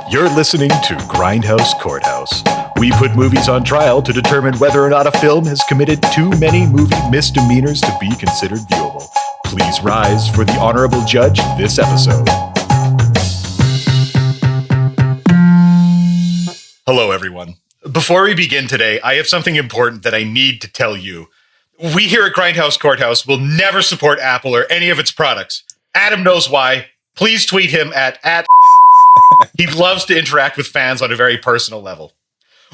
You're listening to Grindhouse Courthouse. We put movies on trial to determine whether or not a film has committed too many movie misdemeanors to be considered viewable. Please rise for the honorable judge this episode. Hello, everyone. Before we begin today, I have something important that I need to tell you. We here at Grindhouse Courthouse will never support Apple or any of its products. Adam knows why. Please tweet him at He loves to interact with fans on a very personal level.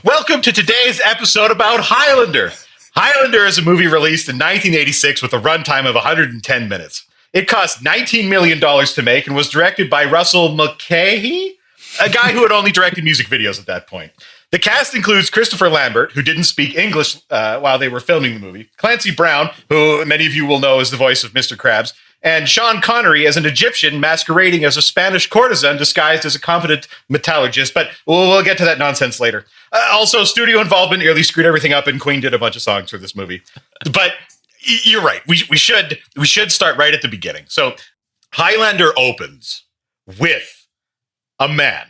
Welcome to today's episode about Highlander. Highlander is a movie released in 1986 with a runtime of 110 minutes. It cost $19 million to make and was directed by Russell Mulcahy, a guy who had only directed music videos at that point. The cast includes Christopher Lambert, who didn't speak English while they were filming the movie, Clancy Brown, who many of you will know as the voice of Mr. Krabs, and Sean Connery as an Egyptian masquerading as a Spanish courtesan disguised as a competent metallurgist, but we'll get to that nonsense later. Also, studio involvement nearly screwed everything up, and Queen did a bunch of songs for this movie. But you're right, we should start right at the beginning. So, Highlander opens with a man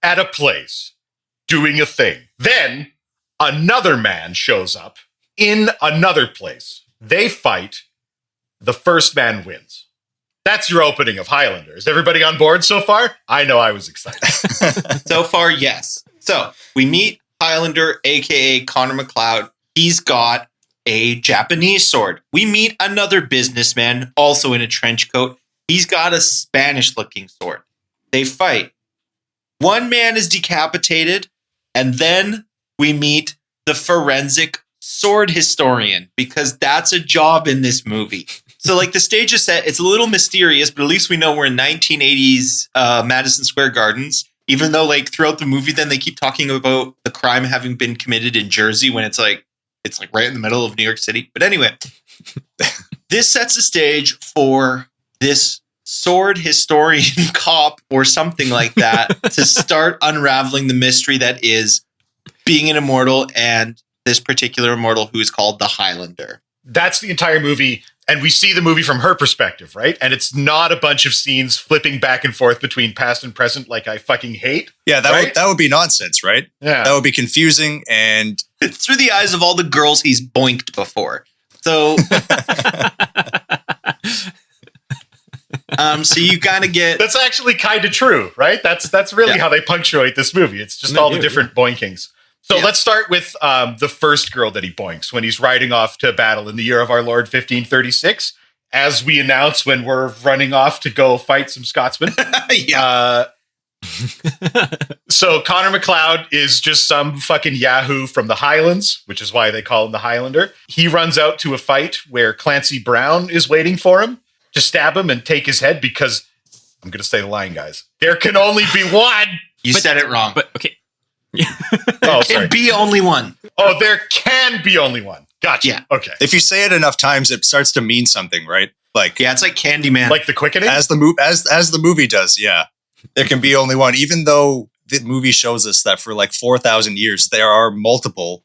at a place doing a thing. Then, another man shows up in another place. They fight. The first man wins. That's your opening of Highlander. Is everybody on board so far? I know I was excited. So far, yes. So we meet Highlander, a.k.a. Connor McLeod. He's got a Japanese sword. We meet another businessman, also in a trench coat. He's got a Spanish-looking sword. They fight. One man is decapitated, and then we meet the forensic sword historian, because that's a job in this movie. So, like, the stage is set. It's a little mysterious, but at least we know we're in 1980s Madison Square Gardens. Even though, like, throughout the movie, then they keep talking about the crime having been committed in Jersey when it's like right in the middle of New York City. But anyway, this sets the stage for this sword historian cop or something like that to start unraveling the mystery that is being an immortal and this particular immortal who is called the Highlander. That's the entire movie. And we see the movie from her perspective, right? And it's not a bunch of scenes flipping back and forth between past and present like I fucking hate. Yeah, that would be nonsense, right? Yeah. That would be confusing, and it's through the eyes of all the girls he's boinked before. So so you kind of get... That's actually kind of true, right? That's really how they punctuate this movie. It's just all the different boinkings. So let's start with the first girl that he boinks when he's riding off to battle in the year of our Lord 1536, as we announce when we're running off to go fight some Scotsmen. So Connor McLeod is just some fucking Yahoo from the Highlands, which is why they call him the Highlander. He runs out to a fight where Clancy Brown is waiting for him to stab him and take his head because, I'm going to say the line, guys, there can only be one. You said it wrong. But okay. There can be only one. Oh, there can be only one. Gotcha. Yeah. Okay. if you say it enough times, it starts to mean something, right? Like, Yeah, it's like Candyman. Like the quickening? as the movie does, yeah. There can be only one, even though the movie shows us that for like 4,000 years there are multiple,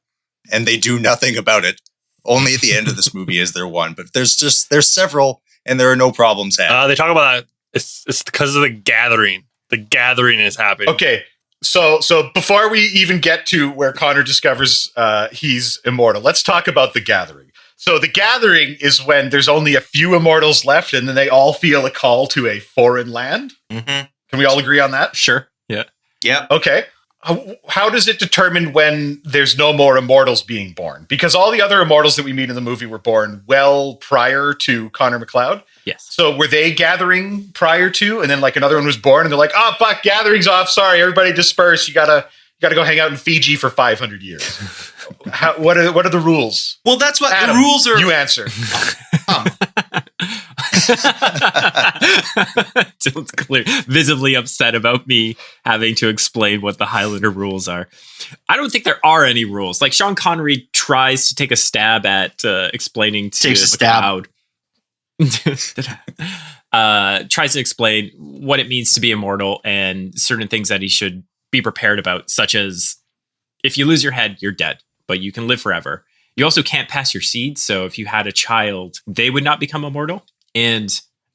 and they do nothing about it. Only at the end of this movie is there one, but there's several, and there are no problems had. They talk about that. It's because of the gathering. The gathering is happening. Okay. So before we even get to where Connor discovers he's immortal, let's talk about the gathering. So the gathering is when there's only a few immortals left, and then they all feel a call to a foreign land. Mm-hmm. Can we all agree on that? Sure. Yeah. Yep. Okay. How does it determine when there's no more immortals being born? Because all the other immortals that we meet in the movie were born well prior to Connor McLeod. Yes. So were they gathering prior to, and then like another one was born, and they're like, "Oh fuck, gathering's off. Sorry, everybody disperse. You gotta go hang out in Fiji for 500 years." What are the rules? Well, that's what Adam, the rules are. You answer. Dylan's clear, visibly upset about me having to explain what the Highlander rules are. I don't think there are any rules. Like Sean Connery tries to take a stab at explaining to McLeod. Tries to explain what it means to be immortal and certain things that he should be prepared about, such as if you lose your head, you're dead, but you can live forever. You also can't pass your seed, so if you had a child, they would not become immortal. And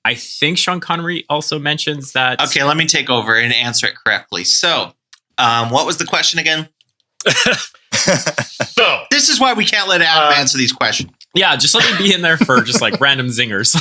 I think Sean Connery also mentions that. Okay, let me take over and answer it correctly. So, what was the question again? So This is why we can't let Adam answer these questions. Yeah, just let me be in there for just like random zingers.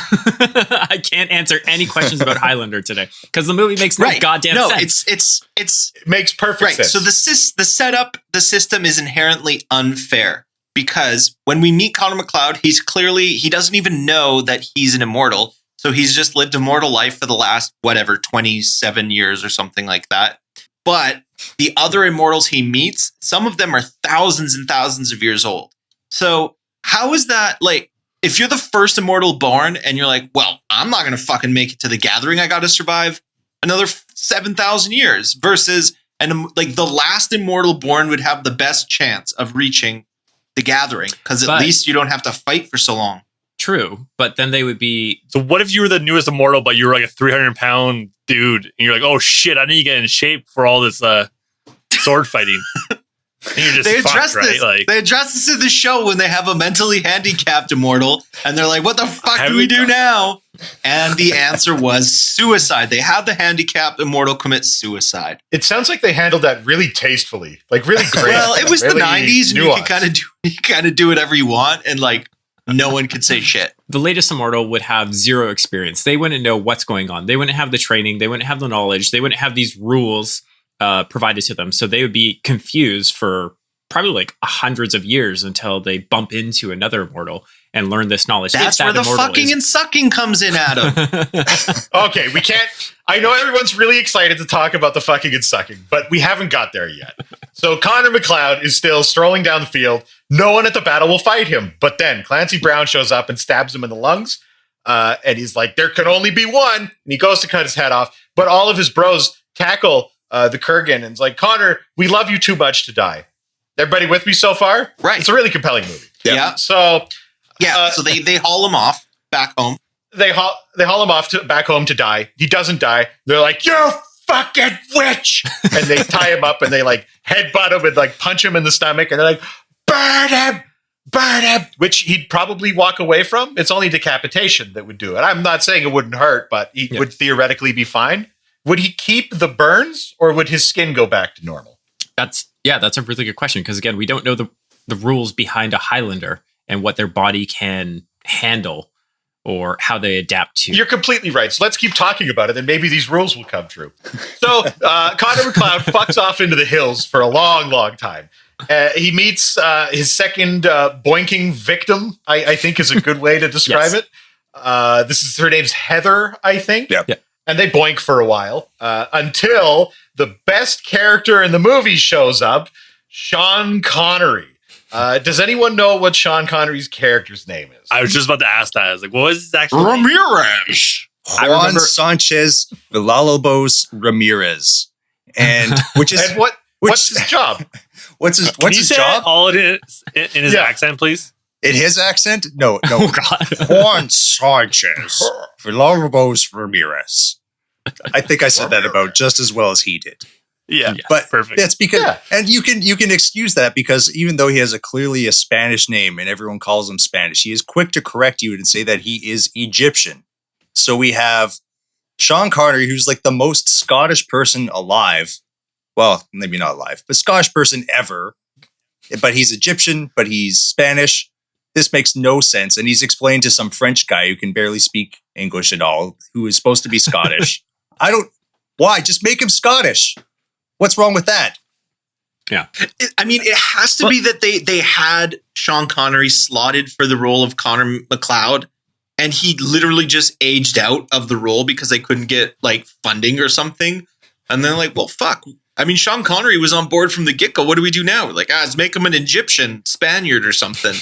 I can't answer any questions about Highlander today because the movie makes no goddamn sense. It's it makes perfect right. sense. So the system is inherently unfair because when we meet Connor McLeod, he doesn't even know that he's an immortal. So he's just lived a mortal life for the last 27 years or something like that. But the other immortals he meets, some of them are thousands and thousands of years old. So how is that, like, if you're the first immortal born and you're like, well, I'm not going to fucking make it to the gathering. I got to survive another 7,000 years versus, like, the last immortal born would have the best chance of reaching the gathering because at least you don't have to fight for so long. True, but then they would be. So what if you were the newest immortal, but you were like a 300-pound dude, and you're like, oh shit, I need to get in shape for all this sword fighting. And you're just They fucked, address right? this. Like, They address this in the show when they have a mentally handicapped immortal, and they're like, "What the fuck do we do now?" And the answer was suicide. They had the handicapped immortal commit suicide. It sounds like they handled that really tastefully, like really great. Well, it was really the '90s, and you nuanced. could kind of do whatever you want, and like no one could say shit. The latest immortal would have zero experience. They wouldn't know what's going on. They wouldn't have the training. They wouldn't have the knowledge. They wouldn't have these rules provided to them. So they would be confused for probably like hundreds of years until they bump into another immortal and learn this knowledge. That's where the fucking and sucking comes in, Adam. Okay, we can't. I know everyone's really excited to talk about the fucking and sucking, but we haven't got there yet. So Connor McLeod is still strolling down the field. No one at the battle will fight him. But then Clancy Brown shows up and stabs him in the lungs. And he's like, there can only be one. And he goes to cut his head off. But all of his bros tackle the Kurgan and it's like, Connor, we love you too much to die. Everybody with me so far? Right. It's a really compelling movie. Yeah. So So they haul him off back home. they haul him off back home to die. He doesn't die. They're like, you fucking witch! And they tie him up and they like headbutt him and like punch him in the stomach. And they're like, burn him! Burn him! Which he'd probably walk away from. It's only decapitation that would do it. I'm not saying it wouldn't hurt, but he would theoretically be fine. Would he keep the burns or would his skin go back to normal? That's a really good question. Because again, we don't know the rules behind a Highlander and what their body can handle or how they adapt to. You're completely right. So let's keep talking about it and maybe these rules will come true. So Connor McLeod fucks off into the hills for a long, long time. He meets his second boinking victim, I think is a good way to describe it. Her name's Heather, I think. Yep. Yeah. And they boink for a while until the best character in the movie shows up, Sean Connery. Does anyone know what Sean Connery's character's name is? I was just about to ask that. I was like, what was his actual name? Ramirez. Juan Sanchez Villalobos Ramirez. And which is And what's his job? what's his Can you his say job? it all in his accent, please? In his accent? No. Oh, God. Juan Sanchez Villalobos Ramirez. I think I said that about just as well as he did. Yeah, But perfect. that's because, and you can excuse that because even though he has clearly a Spanish name and everyone calls him Spanish, he is quick to correct you and say that he is Egyptian. So we have Sean Connery, who's like the most Scottish person alive. Well, maybe not alive, but Scottish person ever. But he's Egyptian, but he's Spanish. This makes no sense. And he's explained to some French guy who can barely speak English at all, who is supposed to be Scottish. Why? Just make him Scottish. What's wrong with that? Yeah. It has to be that they had Sean Connery slotted for the role of Connor McLeod, and he literally just aged out of the role because they couldn't get like funding or something. And they're like, well, fuck. I mean, Sean Connery was on board from the get-go. What do we do now? We're like, let's make him an Egyptian Spaniard or something.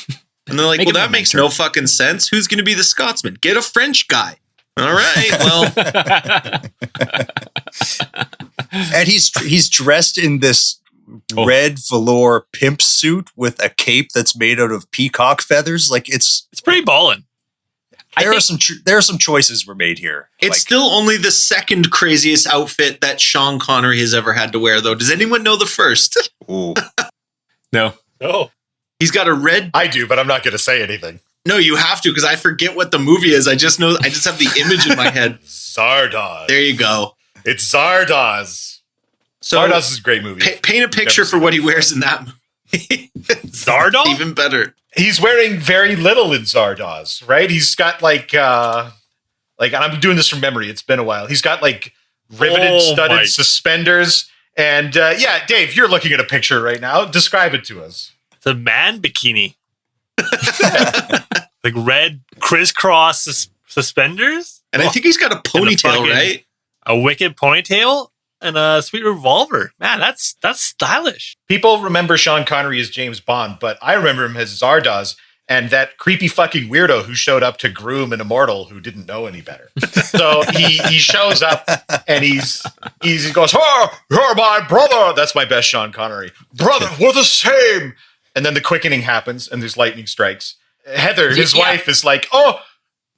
And they're like, well, that makes no fucking sense. Who's going to be the Scotsman? Get a French guy. All right, well. And he's dressed in this red velour pimp suit with a cape that's made out of peacock feathers. Like it's pretty ballin'. There are some choices were made here. It's still only the second craziest outfit that Sean Connery has ever had to wear, though. Does anyone know the first? Ooh. No. Oh, He's got a red. I do, but I'm not going to say anything. No, you have to because I forget what the movie is. I just have the image in my head. Zardoz. There you go. It's Zardoz. So Zardoz is a great movie. paint a picture for what he wears in that movie. Zardoz? Even better. He's wearing very little in Zardoz, right? He's got like I'm doing this from memory. It's been a while. He's got like riveted, studded suspenders. And yeah, Dave, you're looking at a picture right now. Describe it to us. It's a man bikini. Like red crisscross suspenders. And I think he's got a ponytail, right? A wicked ponytail and a sweet revolver. Man, that's stylish. People remember Sean Connery as James Bond, but I remember him as Zardoz and that creepy fucking weirdo who showed up to groom an immortal who didn't know any better. So he shows up and he goes, "Oh, you're my brother." That's my best Sean Connery. Brother, we're the same. And then the quickening happens and there's lightning strikes. Heather, his wife, is like, "Oh,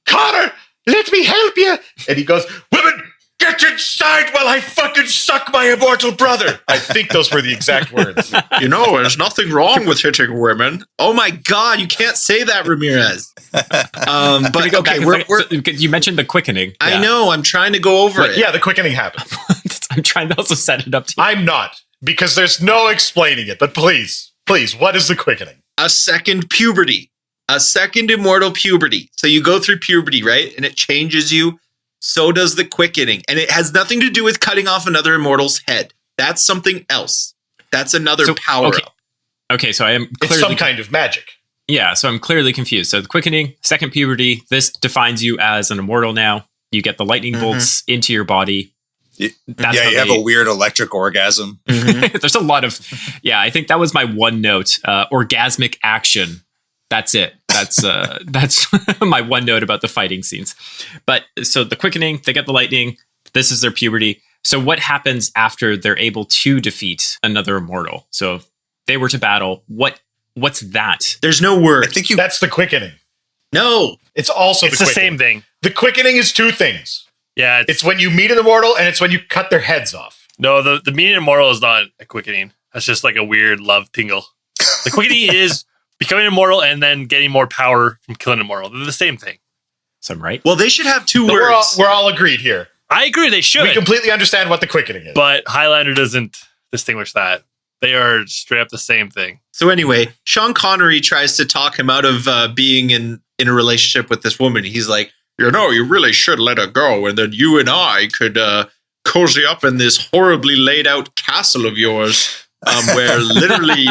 Connor, let me help you." And he goes, "Women, get inside while I fucking suck my immortal brother." I think those were the exact words. You know, there's nothing wrong with hitting women. Oh my God, you can't say that, Ramirez. But okay, you mentioned the quickening. I know, I'm trying to go over it. Yeah, the quickening happened. I'm trying to also set it up to you. I'm not, because there's no explaining it. But please, what is the quickening? A second puberty. A second immortal puberty. So you go through puberty, right? And it changes you. So does the quickening. And it has nothing to do with cutting off another immortal's head. That's something else. That's another power up. Okay, so I am clearly... It's some kind of magic. Yeah, so I'm clearly confused. So the quickening, second puberty, this defines you as an immortal now. You get the lightning bolts into your body. You have a weird electric orgasm. There's a lot of... Yeah, I think that was my one note. Orgasmic action. That's it. That's my one note about the fighting scenes. But so the quickening, they get the lightning. This is their puberty. So what happens after they're able to defeat another immortal? So if they were to battle, what's that? There's no word. That's the quickening. No. It's also it's the the same thing. The quickening is two things. Yeah. It's when you meet an immortal and it's when you cut their heads off. No, the meeting immortal is not a quickening. That's just like a weird love tingle. The quickening is becoming immortal and then getting more power from killing an immortal. They're the same thing. So I'm right. Well, they should have two So words. we're all agreed here. I agree they should. We completely understand what the quickening is. But Highlander doesn't distinguish that. They are straight up the same thing. So anyway, Sean Connery tries to talk him out of being in a relationship with this woman. He's like, you really should let her go. And then you and I could cozy up in this horribly laid out castle of yours where literally...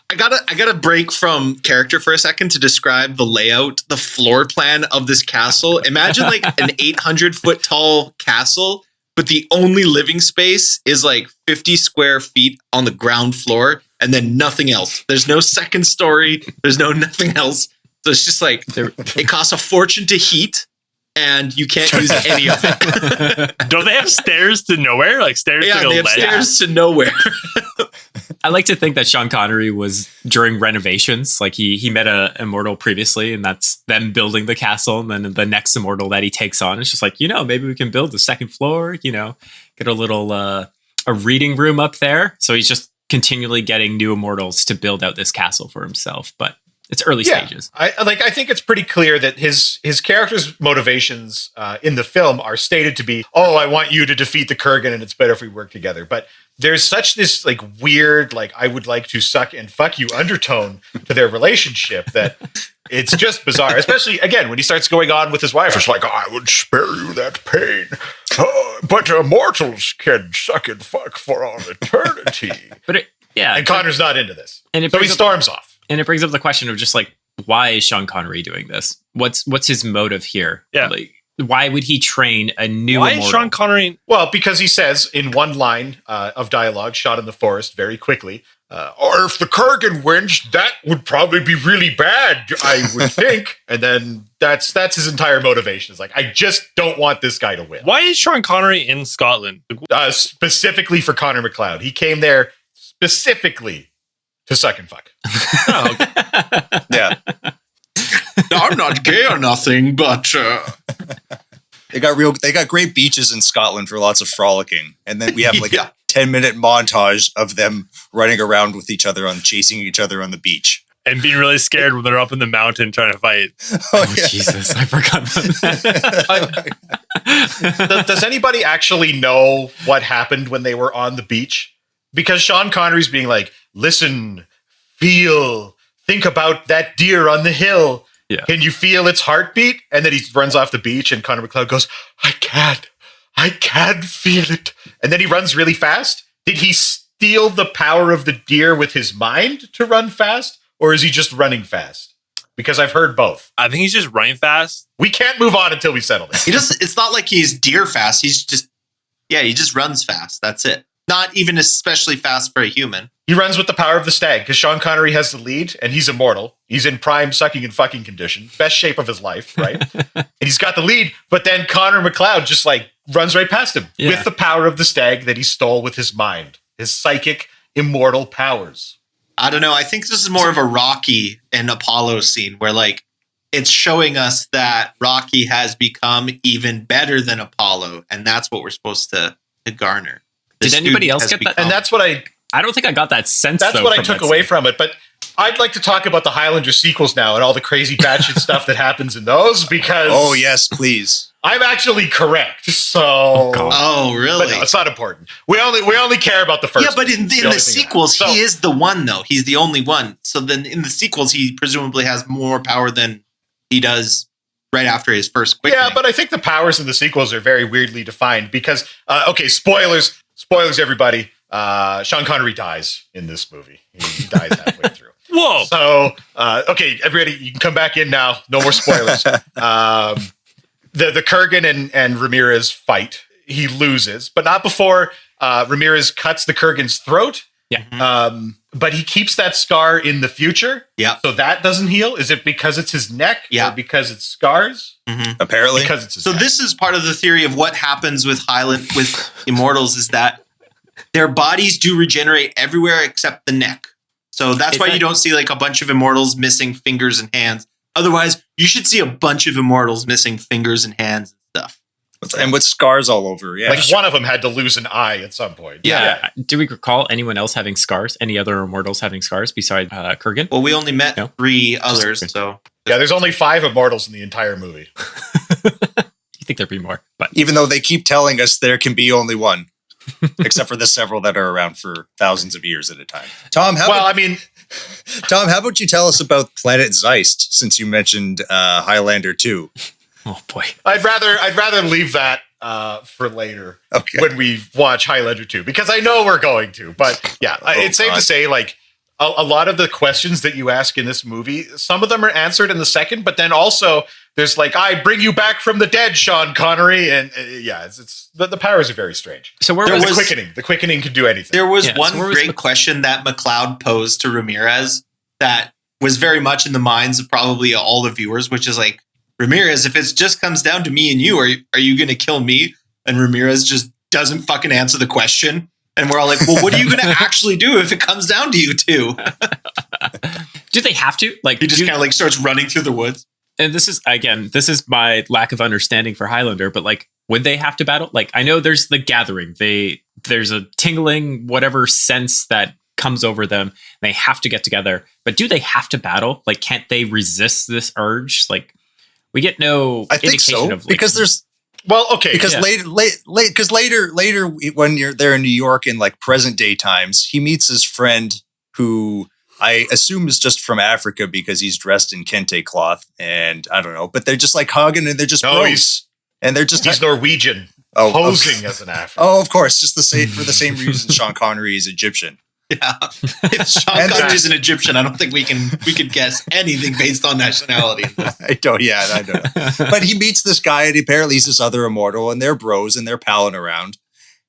I gotta break from character for a second to describe the layout, the floor plan of this castle. Imagine like an 800-foot tall castle, but the only living space is like 50 square feet on the ground floor and then nothing else. There's no second story. There's nothing else. So it's just like it costs a fortune to heat and you can't use any of it. Don't they have stairs to nowhere? Like stairs to they have stairs to nowhere. I like to think that Sean Connery was during renovations. Like he met a immortal previously, and that's them building the castle. And then the next immortal that he takes on, it's just like, maybe we can build the second floor, get a little a reading room up there. So he's just continually getting new immortals to build out this castle for himself. But it's early stages. I think it's pretty clear that his character's motivations in the film are stated to be, "Oh, I want you to defeat the Kurgan, and it's better if we work together." But there's such this like weird, like I would like to suck and fuck you undertone to their relationship that it's just bizarre. Especially again when he starts going on with his wife. It's like, "I would spare you that pain, but immortals can suck and fuck for all eternity." And Connor's not into this, so he storms off. And it brings up the question of just like, why is Sean Connery doing this? What's his motive here? Yeah. Like, why would he train a new Why immortal? is Sean Connery... Well, because he says in one line of dialogue shot in the forest very quickly, or if the Kurgan wins, that would probably be really bad, I would think. And then that's his entire motivation. It's like, I just don't want this guy to win. Why is Sean Connery in Scotland? Specifically for Connor McLeod. He came there specifically to suck and fuck. Oh, okay. Yeah. I'm not gay or nothing, but They got great beaches in Scotland for lots of frolicking. And then we have like a 10-minute montage of them running around with each other chasing each other on the beach. and being really scared when they're up in the mountain trying to fight. Oh, Jesus, I forgot about that. Does anybody actually know what happened when they were on the beach? Because Sean Connery's being like, listen, feel, think about that deer on the hill. Yeah. Can you feel its heartbeat? And then he runs off the beach and Connor McLeod goes, I can't feel it. And then he runs really fast. Did he steal the power of the deer with his mind to run fast? Or is he just running fast? Because I've heard both. I think he's just running fast. We can't move on until we settle this. He doesn't. It's not like he's deer fast. He just runs fast. That's it. Not even especially fast for a human. He runs with the power of the stag because Sean Connery has the lead and he's immortal. He's in prime sucking and fucking condition. Best shape of his life, right? And he's got the lead, but then Connor McLeod just like runs right past him with the power of the stag that he stole with his mind. His psychic immortal powers. I don't know. I think this is more of a Rocky and Apollo scene where like it's showing us that Rocky has become even better than Apollo. And that's what we're supposed to garner. Did anybody else get that? And that's what I don't think I got that sense. That's what I took away from it. But I'd like to talk about the Highlander sequels now and all the crazy batshit stuff that happens in those because Oh yes, please. I'm actually correct. So Oh, really? But no, it's not important. We only care about the first. Yeah, but in the sequels, so, he is the one though. He's the only one. So then in the sequels, he presumably has more power than he does right after his first quickening. Yeah, but I think the powers in the sequels are very weirdly defined because okay, spoilers, everybody. Sean Connery dies in this movie. He dies halfway through. Whoa. So, okay, everybody, you can come back in now. No more spoilers. The Kurgan and Ramirez fight. He loses, but not before Ramirez cuts the Kurgan's throat. Yeah. But he keeps that scar in the future. Yeah. So that doesn't heal. Is it because it's his neck? Yeah. Or because it's scars? Apparently. Because it's his So neck. this is part of the theory of what happens with immortals is that their bodies do regenerate everywhere except the neck. So that's why you don't see like a bunch of immortals missing fingers and hands. Otherwise, you should see a bunch of immortals missing fingers and hands and stuff. And with scars all over, yeah. Like one of them had to lose an eye at some point. Yeah. Do we recall anyone else having scars? Any other immortals having scars besides Kurgan? Well, we only met 3 others, so Yeah, there's only 5 immortals in the entire movie. You think there'd be more, but Even though they keep telling us there can be only one. Except for the several that are around for thousands of years at a time. Tom, how about you tell us about Planet Zeist, since you mentioned Highlander 2? oh boy, I'd rather leave that for later when we watch Highlander 2 because I know we're going to. But yeah, it's safe to say like a lot of the questions that you ask in this movie, some of them are answered in the second, but then also there's like, I bring you back from the dead, Sean Connery. And it's the powers are very strange. So where there was the quickening? The quickening can do anything. There was Yeah, one so where was great the- question that McLeod posed to Ramirez that was very much in the minds of probably all the viewers, which is like, Ramirez, if it just comes down to me and you, are you going to kill me? And Ramirez just doesn't fucking answer the question. And we're all like, well, what are you going to actually do if it comes down to you two? do they have to like? He just kind of like starts running through the woods. And this is my lack of understanding for Highlander, but like, would they have to battle? Like, I know there's the gathering. There's a tingling, whatever sense that comes over them. They have to get together, but do they have to battle? Like, can't they resist this urge? Like, we get no I think indication so, of like, because there's Well, okay. because yeah. later when you're there in New York in like present day times, he meets his friend who I assume is just from Africa because he's dressed in kente cloth and I don't know, but they're just like hugging and they're just bros. And they're just he's Norwegian, Oh, posing as an African. Oh, of course, just the same for the same reason Sean Connery is Egyptian. Yeah. If Sean And Connery is an Egyptian, I don't think we could guess anything based on nationality. I don't know. But he meets this guy and apparently he's this other immortal and they're bros and they're palling around.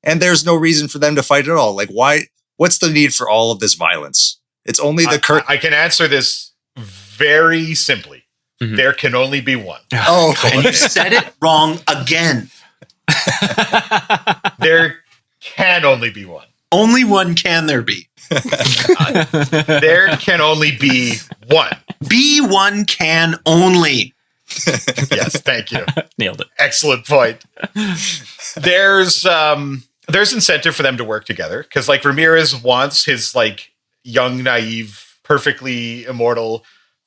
And there's no reason for them to fight at all. Like, why? What's the need for all of this violence? It's only the I can answer this very simply. Mhm. There can only be one. Oh, And you said it wrong again. There can only be one. Only one can there be. There can only be one. Be one can only. Yes, thank you. nailed it. Excellent point. There's incentive for them to work together because like Ramirez wants his like young naive perfectly immortal,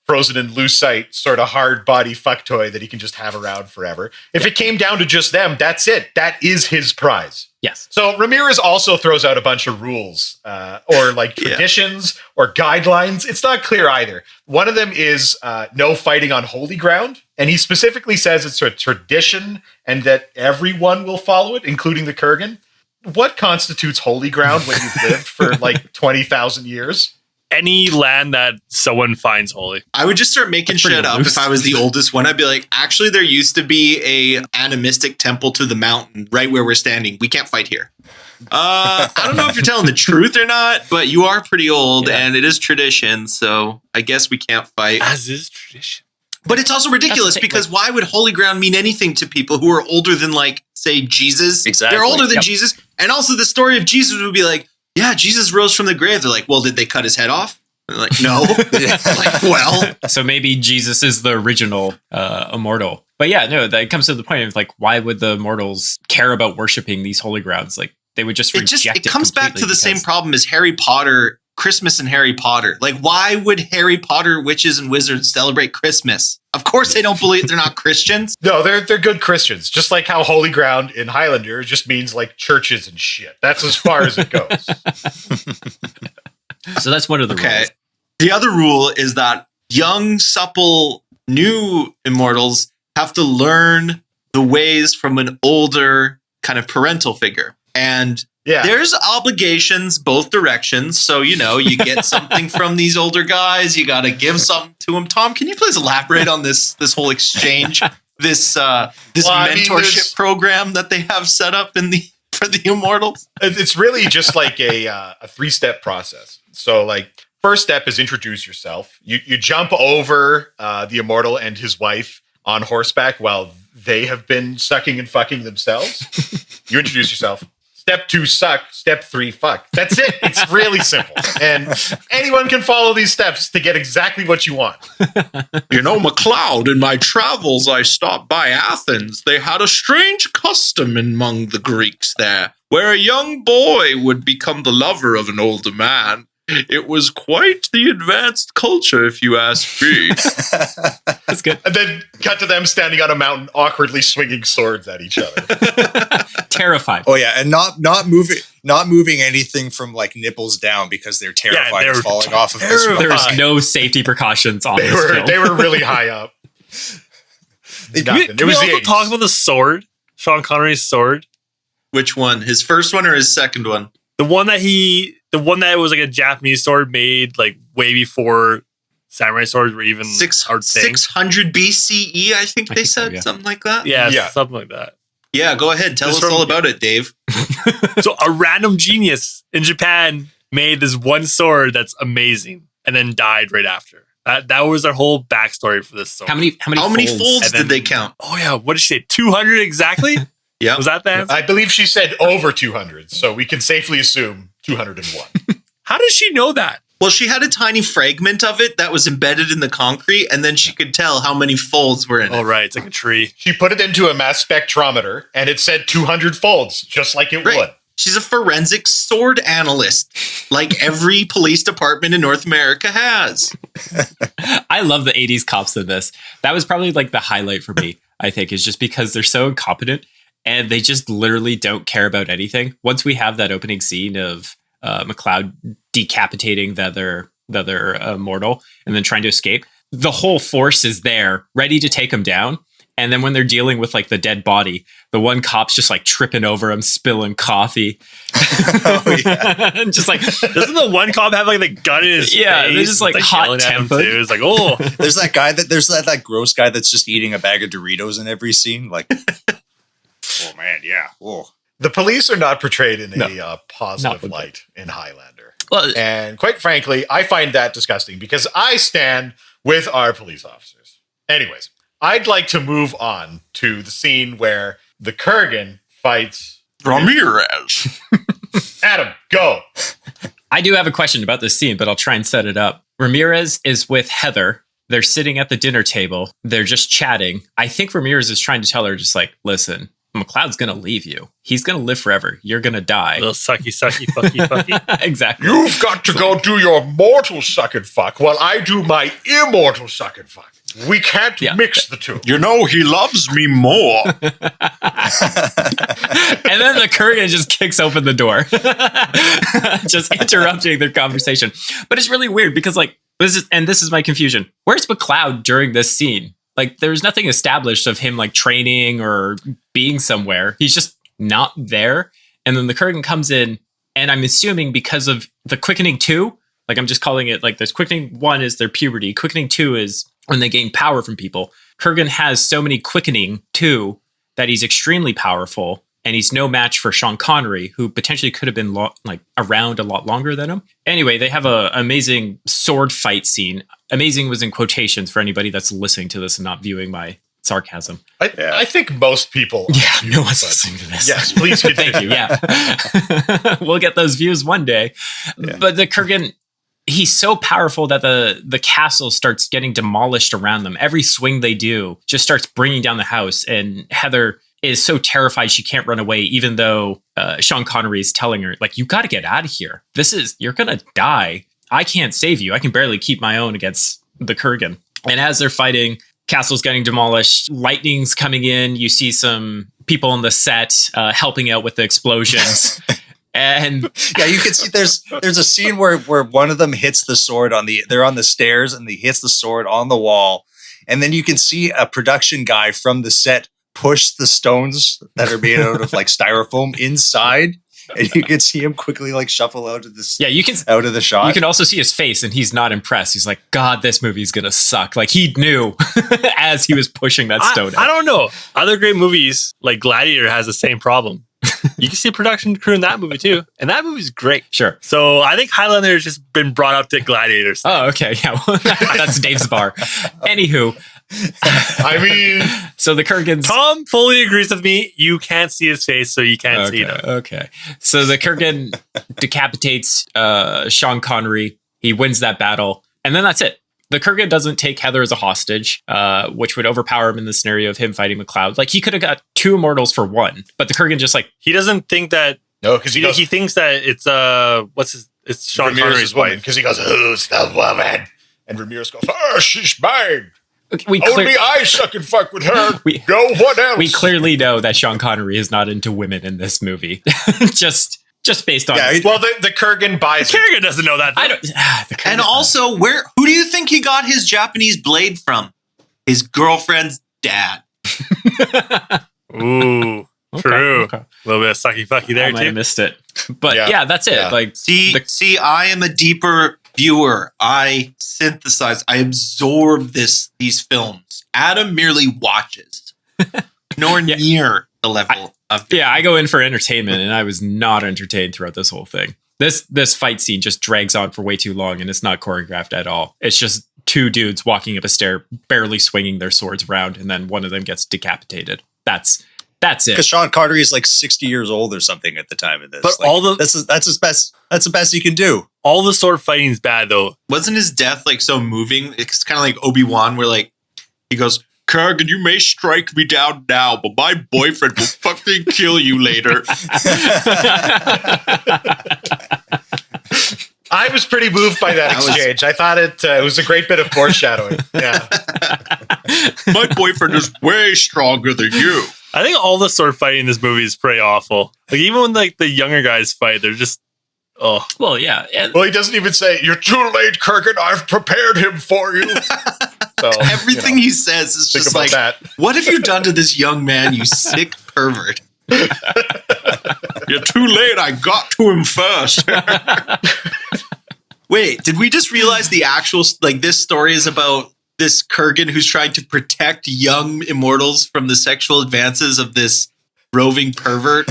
frozen in lucite, sort of hard body fuck toy that he can just have around forever. If it came down to just them, that's it. That is his prize. Yes. So Ramirez also throws out a bunch of rules or like traditions or guidelines. It's not clear either. One of them is no fighting on holy ground. And he specifically says it's a tradition and that everyone will follow it, including the Kurgan. What constitutes holy ground when you've lived for like 20,000 years? Any land that someone finds holy. I would just start making shit up. If I was the oldest one, I'd be like, actually, there used to be a animistic temple to the mountain right where we're standing. We can't fight here. I don't know if you're telling the truth or not, but you are pretty old and it is tradition. So I guess we can't fight. As is tradition. But it's also ridiculous because why would holy ground mean anything to people who are older than, like, say, Jesus? Exactly. They're older than Jesus. And also the story of Jesus would be like, yeah, Jesus rose from the grave. They're like, well, did they cut his head off? They're like, no. Like, well. So maybe Jesus is the original immortal. But yeah, no, that comes to the point of like, why would the immortals care about worshiping these holy grounds? Like, they would just reject it. It comes back to the same problem as Harry Potter, Christmas and Harry Potter. Like, why would Harry Potter witches and wizards celebrate Christmas? Of course they don't believe they're not Christians. No, they're good Christians. Just like how holy ground in Highlander just means like churches and shit. That's as far as it goes. So that's one of the rules. The other rule is that young, supple, new immortals have to learn the ways from an older kind of parental figure. And there's obligations both directions. So, you know, you get something from these older guys. You got to give something to them. Tom, can you please elaborate on this whole exchange, this mentorship program that they have set up for the immortals? It's really just like a 3-step process. So, like, first step is introduce yourself. You jump over the immortal and his wife on horseback while they have been sucking and fucking themselves. You introduce yourself. Step 2, suck. Step 3, fuck. That's it. It's really simple. And anyone can follow these steps to get exactly what you want. You know, MacLeod, in my travels, I stopped by Athens. They had a strange custom among the Greeks there, where a young boy would become the lover of an older man. It was quite the advanced culture, if you ask me. That's good. And then cut to them standing on a mountain, awkwardly swinging swords at each other. Terrified. Oh yeah, and not moving anything from like nipples down because they're terrified of falling off of this. There's no safety precautions on this film. They were really high up. Can we also talk about the sword? Sean Connery's sword? Which one? His first one or his second one? The one that was like a Japanese sword made like way before samurai swords were even 600 BCE, I think they said, something like that. Yeah, something like that. Yeah, go ahead. Tell us all about it, Dave. So a random genius in Japan made this one sword that's amazing and then died right after. That was their whole backstory for this sword. How many folds did they count? Oh yeah, what did she say? 200 exactly? Yeah. Was that the answer? I believe she said over 200, so we can safely assume 201. How does she know that? Well, she had a tiny fragment of it that was embedded in the concrete, and then she could tell how many folds were in it. Oh, right. It's like a tree. She put it into a mass spectrometer, and it said 200 folds, just like it would. She's a forensic sword analyst, like every police department in North America has. I love the 80s cops in this. That was probably like the highlight for me, I think, is just because they're so incompetent and they just literally don't care about anything. Once we have that opening scene of MacLeod decapitating the other immortal and then trying to escape, the whole force is there, ready to take him down. And then when they're dealing with like the dead body, the one cop's just like tripping over him, spilling coffee. Oh, yeah. And just like, doesn't the one cop have like the gun in his face? They're just like hot tempered. It's like, oh, there's that gross guy that's just eating a bag of Doritos in every scene. Like, oh man, yeah. Oh. The police are not portrayed in a positive light in Highlander. Well, and quite frankly, I find that disgusting because I stand with our police officers. Anyways, I'd like to move on to the scene where the Kurgan fights Ramirez. Adam, go. I do have a question about this scene, but I'll try and set it up. Ramirez is with Heather. They're sitting at the dinner table. They're just chatting. I think Ramirez is trying to tell her just like, listen, McLeod's going to leave you. He's going to live forever. You're going to die. Little sucky, fucky. Exactly. You've got to go do your mortal suck and fuck while I do my immortal suck and fuck. We can't mix the two. You know, he loves me more. And then the Kurgan just kicks open the door, just interrupting their conversation. But it's really weird because, like, this is my confusion. Where's McLeod during this scene? Like, there's nothing established of him, like, training or being somewhere. He's just not there. And then the Kurgan comes in, and I'm assuming because of the Quickening 2, like, I'm just calling it, like, there's Quickening 1 is their puberty. Quickening 2 is when they gain power from people. Kurgan has so many Quickening 2 that he's extremely powerful, and he's no match for Sean Connery, who potentially could have been around a lot longer than him. Anyway, they have an amazing sword fight scene. Amazing was in quotations for anybody that's listening to this and not viewing my sarcasm. I think most people. Yeah, no one's listening to this. Yes, please continue. Thank you. Yeah, we'll get those views one day. Yeah. But the Kurgan, he's so powerful that the castle starts getting demolished around them. Every swing they do just starts bringing down the house, and Heather is so terrified she can't run away, even though Sean Connery is telling her, like, you got to get out of here. You're going to die. I can't save you. I can barely keep my own against the Kurgan. And as they're fighting, castle's getting demolished. Lightning's coming in. You see some people on the set helping out with the explosions. And yeah, you can see there's a scene where one of them hits the sword they're on the stairs, and he hits the sword on the wall. And then you can see a production guy from the set push the stones that are made out of, like, styrofoam inside, and you can see him quickly, like, shuffle out of this. Yeah, out of the shot. You can also see his face, and he's not impressed. He's like, God, this movie's gonna suck. Like, he knew as he was pushing that stone. I don't know. Other great movies like Gladiator has the same problem. You can see a production crew in that movie too, and that movie's great. Sure. So I think Highlander has just been brought up to Gladiator. Oh, okay. Yeah, well, that's Dave's bar. Anywho. I mean, so the Kurgans. Tom fully agrees with me. You can't see his face, so you can't see him. Okay. So the Kurgan decapitates Sean Connery. He wins that battle, and then that's it. The Kurgan doesn't take Heather as a hostage, which would overpower him in the scenario of him fighting McLeod. Like, he could have got 2 immortals for 1, but the Kurgan just, like, he doesn't think that. No, because he thinks that it's it's Sean Connery's woman, because he goes, "Who's the woman?" And Ramirez goes, "Oh, she's mine. Only I suck and fuck with her. No one else." We clearly know that Sean Connery is not into women in this movie. just based on well, the Kurgan buys the Kurgan doesn't know that. I don't. And also, who do you think he got his Japanese blade from? His girlfriend's dad. Ooh, true. Okay. A little bit of sucky fucky there, I might have missed it. But yeah, that's it. Yeah. Like, see, I am a deeper viewer. I synthesize, I absorb these films. Adam merely watches, nor near the level of. Yeah, I go in for entertainment, and I was not entertained throughout this whole thing. This fight scene just drags on for way too long, and it's not choreographed at all. It's just 2 dudes walking up a stair, barely swinging their swords around, and then one of them gets decapitated. That's it. Because Sean Connery is like 60 years old or something at the time of this. But like, that's his best. That's the best he can do. All the sword fighting is bad, though. Wasn't his death like so moving? It's kind of like Obi-Wan, where like he goes, "Kurgan, you may strike me down now, but my boyfriend will fucking kill you later." I was pretty moved by that exchange. I thought it was a great bit of foreshadowing. Yeah. My boyfriend is way stronger than you. I think all the sword fighting in this movie is pretty awful. Like, even when like the younger guys fight, they're just well, yeah. Well, he doesn't even say, "You're too late, Kurgan. I've prepared him for you." So everything he says is just like, that. "What have you done to this young man, you sick pervert?" "You're too late. I got to him first." Wait, did we just realize the actual, like, this story is about this Kurgan who's trying to protect young immortals from the sexual advances of this roving pervert?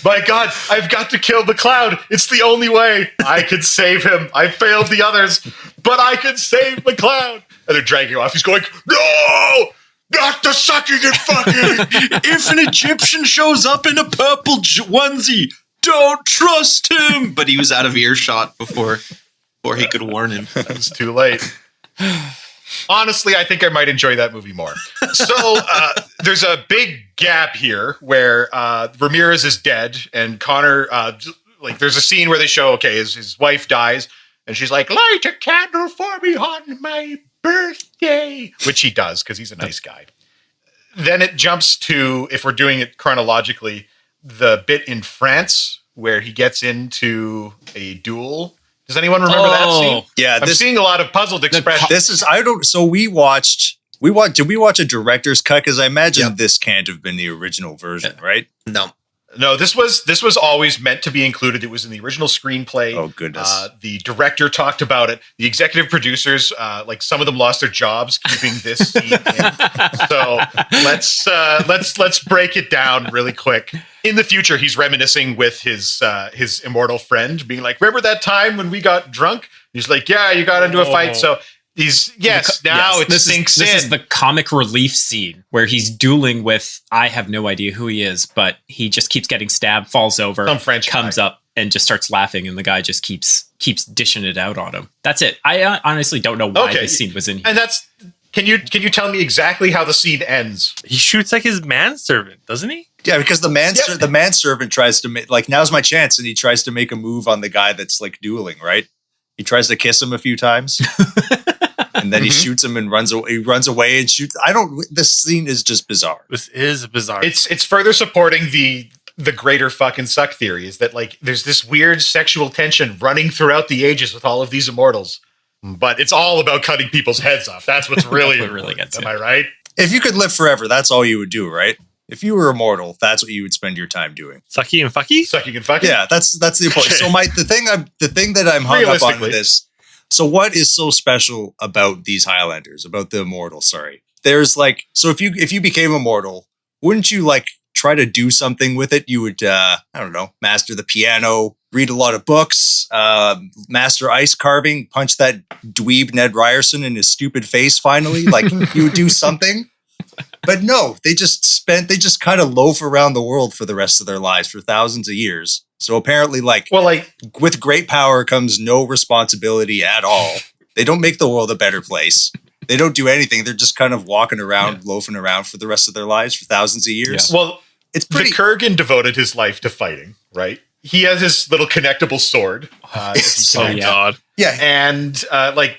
My God, I've got to kill the cloud. It's the only way. I could save him. I failed the others, but I could save the cloud. And they're dragging him off. He's going, "No! Not the sucking and fucking!" "If an Egyptian shows up in a purple onesie, don't trust him." But he was out of earshot before he could warn him. It was too late. Honestly, I think I might enjoy that movie more. So there's a big gap here where Ramirez is dead and Connor, like there's a scene where they show, okay, his wife dies and she's like, light a candle for me on my birthday, which he does because he's a nice guy. Then it jumps to, if we're doing it chronologically, the bit in France where he gets into a duel. Does anyone remember that scene? Yeah, I'm seeing a lot of puzzled expressions. This is so we watched did we watch a director's cut? Because I imagine this can't have been the original version, right? No. This was always meant to be included. It was in the original screenplay. Oh goodness! The director talked about it. The executive producers, like some of them, lost their jobs keeping this scene in. So let's break it down really quick. In the future, he's reminiscing with his immortal friend, being like, "Remember that time when we got drunk?" He's like, "Yeah, you got into a fight." So it sinks in. This is the comic relief scene where he's dueling with, I have no idea who he is, but he just keeps getting stabbed, falls over, Some French comes guy. up and just starts laughing, and the guy just keeps dishing it out on him. That's it. I honestly don't know why this scene was in here. And that's can you tell me exactly how the scene ends? He shoots like his manservant, doesn't he? Yeah, because the manservant tries to make, like, now's my chance, and he tries to make a move on the guy that's like dueling, right? He tries to kiss him a few times. And then he shoots him and runs away. He runs away and shoots. This scene is just bizarre. This is bizarre. It's further supporting the greater fucking suck theory is that, like, there's this weird sexual tension running throughout the ages with all of these immortals, but it's all about cutting people's heads off. That's what's really That's what really gets Am you. I right? If you could live forever, that's all you would do, right? If you were immortal, that's what you would spend your time doing. Sucky and fucky? Sucking and fucking. Yeah, that's the point. So the thing that I'm hung up on with this. So what is so special about these Highlanders, about the immortals? Sorry, there's like, so if you became immortal, wouldn't you like try to do something with it? You would, I don't know, master the piano, read a lot of books, master ice carving, punch that dweeb Ned Ryerson in his stupid face. Finally, like you would do something. But no, they just kind of loaf around the world for the rest of their lives for thousands of years. So apparently, with great power comes no responsibility at all. They don't make the world a better place. They don't do anything. They're just kind of walking around, loafing around for the rest of their lives for thousands of years. Yeah. Well, it's pretty. The Kurgan devoted his life to fighting, right? He has his little connectable sword. God. Yeah. And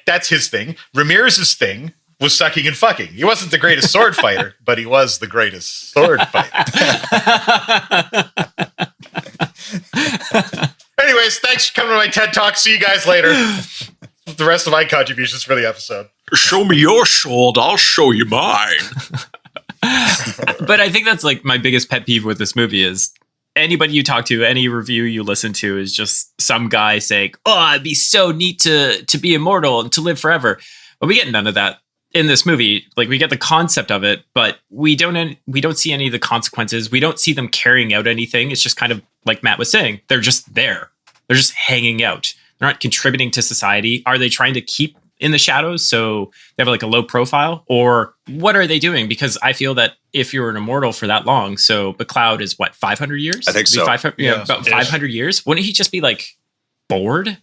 that's his thing. Ramirez's thing was sucking and fucking. He wasn't the greatest sword fighter, but he was the greatest sword fighter. Anyways, thanks for coming to my TED Talk. See you guys later. The rest of my contributions for the episode. Show me your sword, I'll show you mine. But I think that's like my biggest pet peeve with this movie is anybody you talk to, any review you listen to is just some guy saying, "Oh, it'd be so neat to be immortal and to live forever." But we get none of that in this movie. Like, we get the concept of it, but we don't see any of the consequences. We don't see them carrying out anything. It's just kind of like Matt was saying, they're just there. They're just hanging out. They're not contributing to society. Are they trying to keep in the shadows so they have like a low profile, or what are they doing? Because I feel that if you're an immortal for that long, so McLeod is what, 500 years? I think so. 500, about 500 years. Wouldn't he just be like bored?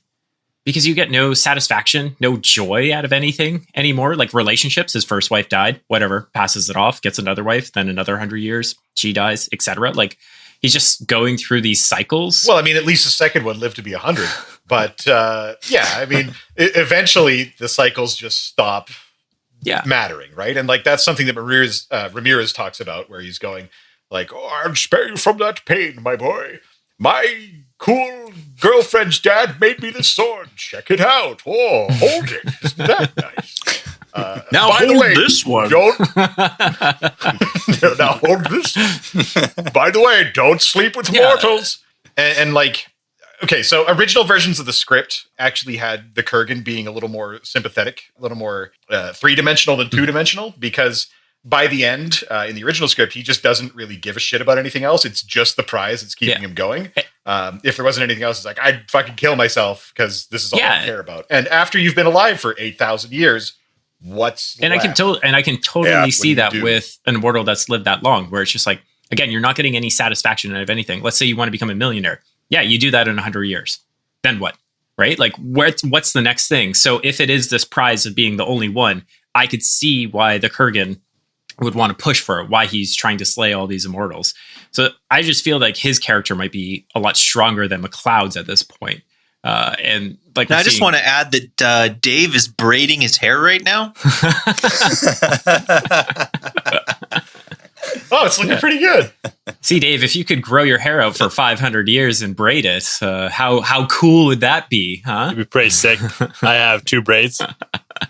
Because you get no satisfaction, no joy out of anything anymore. Like relationships, his first wife died, whatever, passes it off, gets another wife, then another 100 years, she dies, etc. Like, he's just going through these cycles. Well, I mean, at least the second one lived to be 100. But I mean, eventually the cycles just stop mattering, right? And like that's something that Ramirez talks about, where he's going like, "Oh, I'll spare you from that pain, my boy. My cool girlfriend's dad made me this sword. Check it out. Oh, hold it. Isn't that nice? Now by the hold way, this one. Don't now hold this. By the way, don't sleep with mortals." And like, okay, so original versions of the script actually had the Kurgan being a little more sympathetic, a little more three-dimensional than two-dimensional, because by the end, in the original script, he just doesn't really give a shit about anything else. It's just the prize that's keeping him going. If there wasn't anything else, it's like, I'd fucking kill myself because this is all I care about. And after you've been alive for 8,000 years, what's and left? I can totally see that do? with an immortal that's lived that long, where it's just like, again, you're not getting any satisfaction out of anything. Let's say you want to become a millionaire. Yeah, you do that in 100 years. Then what? Right? Like, what's the next thing? So if it is this prize of being the only one, I could see why the Kurgan would want to push for it, why he's trying to slay all these immortals. So I just feel like his character might be a lot stronger than McLeod's at this point. And like, Now, I just want to add that Dave is braiding his hair right now. Oh, it's looking pretty good. see, Dave, if you could grow your hair out for 500 years and braid it, how cool would that be, huh? It'd be pretty sick. I have 2 braids.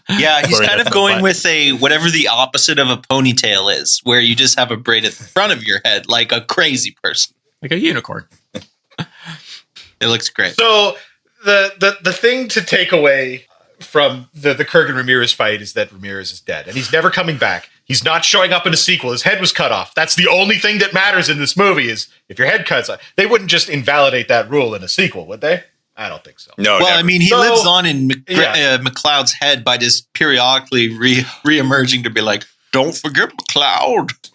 Yeah, he's Or kind of a going bun. with a whatever the opposite of a ponytail is, where you just have a braid at the front of your head like a crazy person. Like a unicorn. It looks great. So the thing to take away from the Kurgan Ramirez fight is that Ramirez is dead and he's never coming back. He's not showing up in a sequel. His head was cut off. That's the only thing that matters in this movie is if your head cuts off. They wouldn't just invalidate that rule in a sequel, would they? I don't think so. No, Well, never. I mean, he So- lives on in Yeah. McLeod's head by just periodically re-emerging to be like, don't forget McLeod.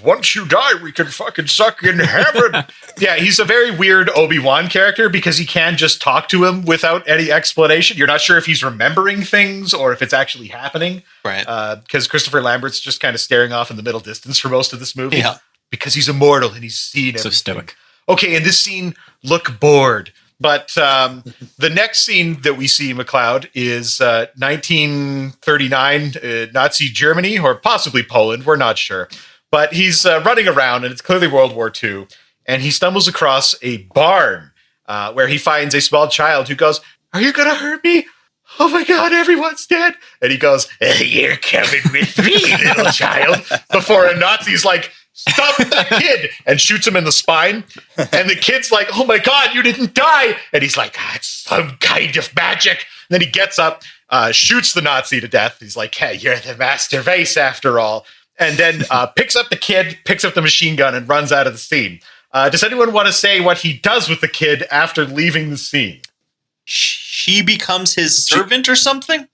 Once you die, we can fucking suck in heaven. Yeah, he's a very weird Obi-Wan character because he can just talk to him without any explanation. You're not sure if he's remembering things or if it's actually happening. Right. Because Christopher Lambert's just kind of staring off in the middle distance for most of this movie. Yeah. Because he's immortal and he's seen So everything. stoic. Okay, in this scene, look bored. But the next scene that we see McLeod is 1939 Nazi Germany or possibly Poland. We're not sure. But he's running around, and it's clearly World War II. And he stumbles across a barn where he finds a small child who goes, "Are you going to hurt me? Oh my God, everyone's dead." And he goes, "You're coming with me, little child." Before a Nazi's like, "Stop that kid," and shoots him in the spine. And the kid's like, "Oh my God, you didn't die." And he's like, "It's some kind of magic." And then he gets up, shoots the Nazi to death. He's like, "Hey, you're the master race after all." And then picks up the kid, picks up the machine gun, and runs out of the scene. Does anyone want to say what he does with the kid after leaving the scene? She becomes his servant or something?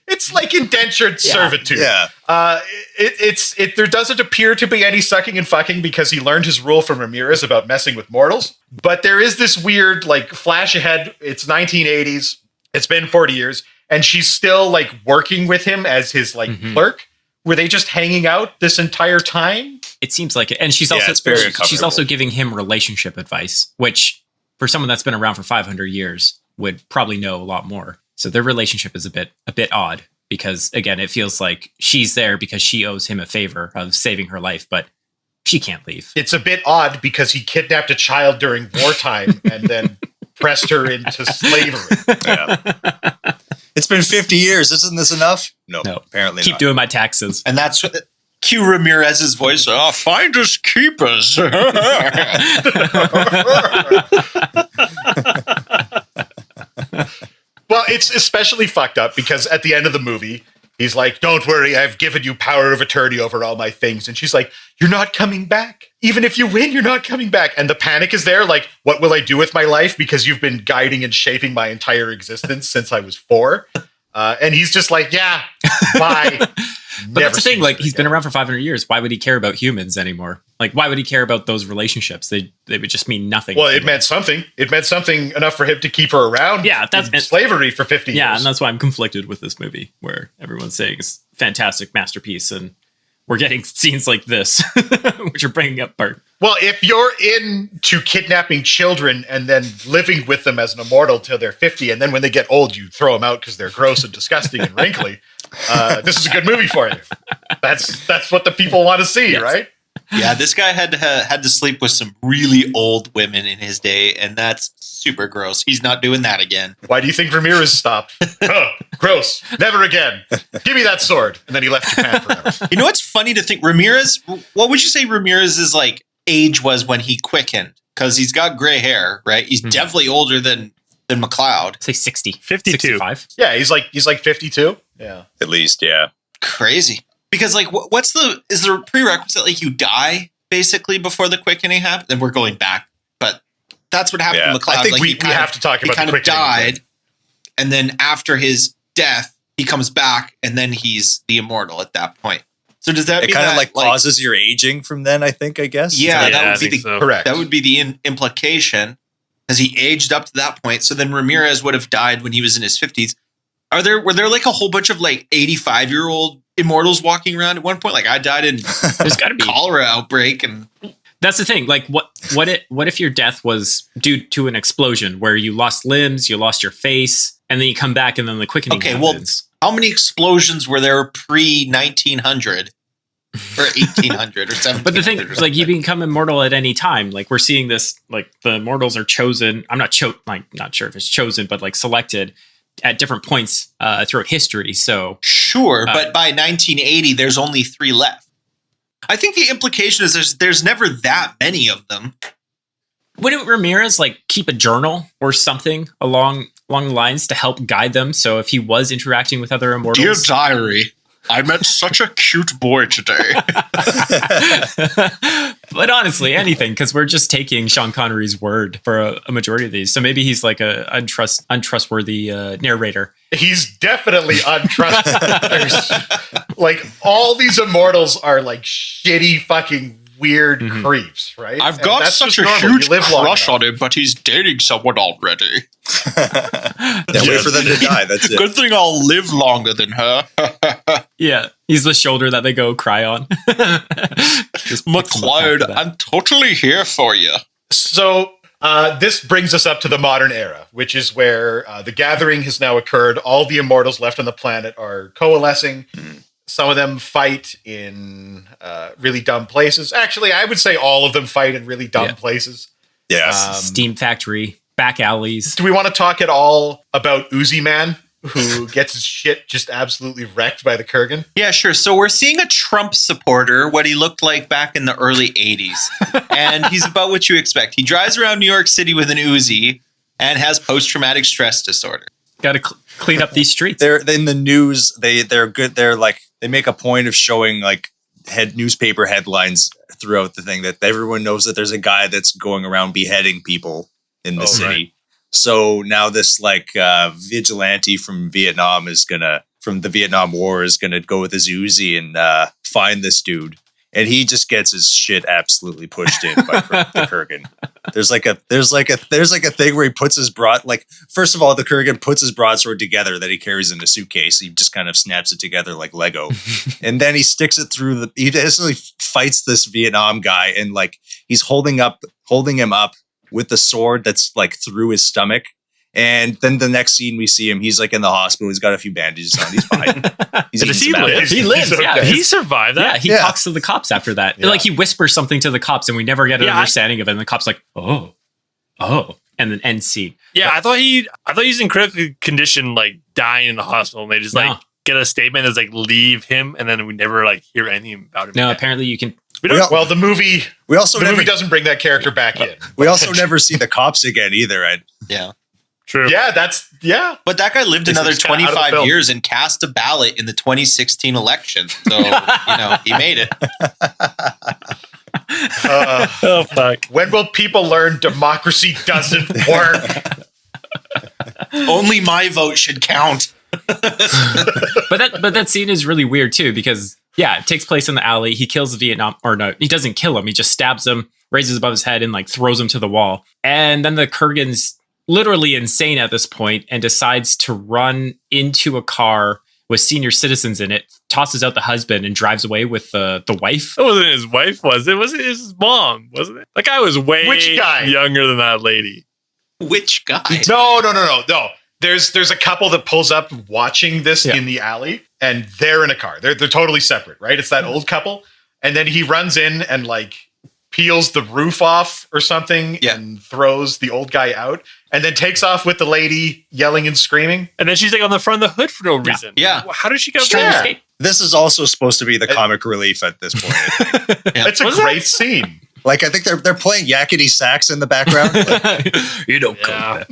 It's like indentured servitude. yeah. There doesn't appear to be any sucking and fucking because he learned his rule from Ramirez about messing with mortals. But there is this weird like flash ahead. It's 1980s. It's been 40 years, and she's still like working with him as his like clerk. Were they just hanging out this entire time? It seems like it. And she's Yeah, also it's very she's uncomfortable. also giving him relationship advice, which for someone that's been around for 500 years would probably know a lot more. So their relationship is a bit odd because again, it feels like she's there because she owes him a favor of saving her life, but she can't leave. It's a bit odd because he kidnapped a child during wartime and then pressed her into slavery. Yeah. It's been 50 years. Isn't this enough? No, apparently Keep not. doing my taxes. And that's what cue Ramirez's voice. Oh, finders keepers. Well, it's especially fucked up because at the end of the movie, he's like, "Don't worry, I've given you power of attorney over all my things." And she's like, "You're not coming back. Even if you win, you're not coming back." And the panic is there, like, what will I do with my life? Because you've been guiding and shaping my entire existence since I was 4. And he's just like, "Yeah, bye." But that's the thing, like he's been around for 500 years. Why would he care about humans anymore? Like, why would he care about those relationships? They would just mean nothing. Well, it meant something. It meant something enough for him to keep her around. Yeah, that's in slavery for 50 yeah, years. and that's why I'm conflicted with this movie, where everyone's saying it's a fantastic masterpiece, and we're getting scenes like this, which are bringing up Bart. Well, if you're into kidnapping children and then living with them as an immortal till they're 50, and then when they get old, you throw them out because they're gross and disgusting and wrinkly, this is a good movie for you. That's what the people want to see, right? Yeah, this guy had to sleep with some really old women in his day, and that's super gross. He's not doing that again. Why do you think Ramirez stopped? Gross. Never again. Give me that sword. And then he left Japan forever. You know what's funny to think? Ramirez, what would you say Ramirez's like age was when he quickened? Because he's got gray hair, right? He's definitely older than McLeod. Say 60. 52. 65. Yeah, he's like 52. Yeah. At least, yeah. Crazy. Because like, is there a prerequisite like you die basically before the quickening happened? Then we're going back, but that's what happened Yeah. to McLeod. I think like, we he kind have of- to talk He about kind the of quickening died, and then after his death, he comes back, and then he's the immortal at that point. So does that It mean kind of that, like pauses your aging from then, I guess. Yeah, Yeah, that I would be think the so. Correct. that would be the implication, because he aged up to that point. So then Ramirez would have died when he was in his 50s. Were there like a whole bunch of like 85-year-old immortals walking around at one point? Like I died in There's got to be. cholera outbreak, and That's the thing. Like, what if your death was due to an explosion where you lost limbs, you lost your face, and then you come back, and then the quickening happens? How many explosions were there pre 1900 or 1800 or 1700? But the thing is, like, you become immortal at any time. Like, we're seeing this. Like, the immortals are chosen. I'm not sure if it's chosen, but like selected at different points throughout history. So sure, but by 1980, there's only 3 left. I think the implication is there's never that many of them. wouldn't Ramirez like keep a journal or something along the lines to help guide them? So if he was interacting with other immortals, Dear diary, I met such a cute boy today. but honestly, anything, because we're just taking Sean Connery's word for a majority of these. So maybe he's like a untrustworthy narrator. He's definitely untrustworthy. Like, all these immortals are like shitty fucking weird creeps, right? I've And got that's such just a normal. huge You live long crush enough. on him, but he's dating someone already. Yeah, wait for them to die. That's it. Good thing I'll live longer than her. Yeah, he's the shoulder that they go cry on. Just picks him up McLeod, after that. I'm totally here for you. So this brings us up to the modern era, which is where the gathering has now occurred. All the immortals left on the planet are coalescing. Some of them fight in really dumb places. Actually, I would say all of them fight in really dumb places. Yes. Steam factory, back alleys. Do we want to talk at all about Uzi Man, who gets his shit just absolutely wrecked by the Kurgan? Yeah, sure. So we're seeing a Trump supporter, what he looked like back in the early 80s. And he's about what you expect. He drives around New York City with an Uzi and has post-traumatic stress disorder. Got to clean up these streets. They're in the news. They're good. They're like, they make a point of showing like newspaper headlines throughout the thing that everyone knows that there's a guy that's going around beheading people in the city. Right. So now this like vigilante from the Vietnam War is gonna go with his Uzi and find this dude, and he just gets his shit absolutely pushed in by the Kurgan. There's like a thing where he puts his first of all, the Kurgan puts his broadsword together that he carries in a suitcase. He just kind of snaps it together like Lego, and then he sticks it through he basically fights this Vietnam guy, and like he's holding him up with the sword that's like through his stomach. And then the next scene we see him, he's like in the hospital. He's got a few bandages on. He's fine. He's Does eating he some live? apples. He lives, He's yeah. okay. He survived Yeah, that. he talks to the cops after that. Yeah. Like he whispers something to the cops, and we never get an Yeah, understanding of it. And the cops like, oh, and then end scene. Yeah, I thought he's in critical condition, like dying in the hospital, and they just like No. get a statement that's like leave him, and then we never like hear anything about him. No, again. apparently you can. We don't. Well, the movie We doesn't bring that character back in. We also never see the cops again either, right? Yeah. True. Yeah, But that guy lived This another is kinda out of the 25 film. years and cast a ballot in the 2016 election. So, he made it. Oh fuck. when will people learn democracy doesn't work? Only my vote should count. But that scene is really weird too, because yeah, it takes place in the alley. He kills the Vietnam, or no, he doesn't kill him. He just stabs him, raises above his head, and like throws him to the wall. And then the Kurgan's literally insane at this point and decides to run into a car with senior citizens in it, tosses out the husband, and drives away with the wife. It wasn't his wife, was it? Was it his mom? Wasn't it? That guy was way Which guy? younger than that lady. Which guy? No. There's a couple that pulls up watching this in the alley, and they're in a car. They're totally separate, right? It's that old couple, and then he runs in and like peels the roof off or something and throws the old guy out, and then takes off with the lady yelling and screaming. And then she's like on the front of the hood for no reason. Yeah. How did she get up Trying to there? escape. This is also supposed to be the comic relief at this point. It's a Was it? great scene. Like I think they're playing yakety sax in the background. You don't Yeah.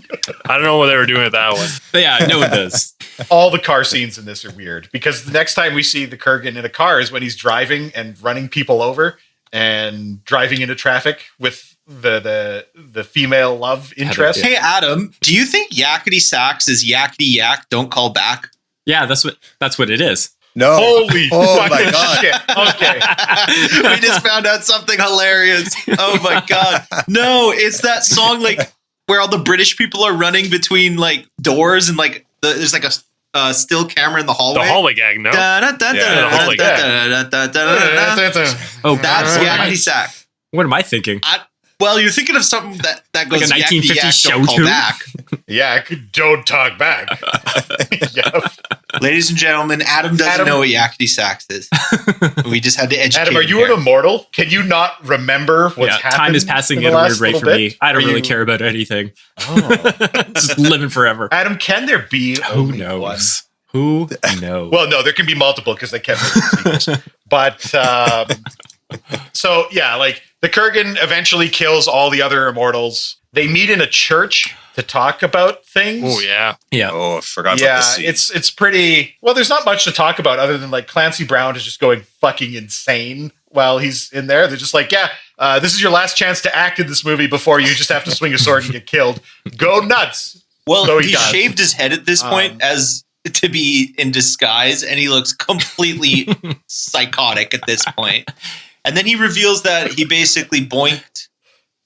I don't know what they were doing with that one. But yeah, no one does. All the car scenes in this are weird because the next time we see the Kurgan in a car is when he's driving and running people over and driving into traffic with the female love interest. Hey, Adam, do you think yakety sax is yakety yak, don't call back? Yeah, that's what it is. No. Holy Oh my fucking God. shit. Okay. We just found out something hilarious. Oh my God. No, it's that song like where all the British people are running between like doors and like there's like a still camera in the hallway? The hallway gag, no? Da-da-da-da-da-da-da-da-da-da-da-da. Oh, That's what am I- yakety sack. What am I thinking? Well, you're thinking of something that goes Like a yakety 1950s yak, show don't call tune? back. Yeah, don't talk back. Yeah. Ladies and gentlemen, Adam doesn't Adam- know what yakety sax is. We just had to educate Adam, are him you here. an immortal? Can you not remember what's happened? Time is passing in at the a weird last rate little for bit? me. I don't Are really you- care about anything. Oh. Just living forever. Adam, can there be Who only knows? Who knows? Well, no, there can be multiple because they kept making sequels. But so yeah, like the Kurgan eventually kills all the other immortals. They meet in a church to talk about things. Oh, yeah. Yeah. Oh, I forgot about Yeah, this scene. it's pretty well. There's not much to talk about other than like Clancy Brown is just going fucking insane while he's in there. They're just like, yeah, this is your last chance to act in this movie before you just have to swing a sword and get killed. Go nuts. Well, So he he does. shaved his head at this point as to be in disguise, and he looks completely psychotic at this point. And then he reveals that he basically boinked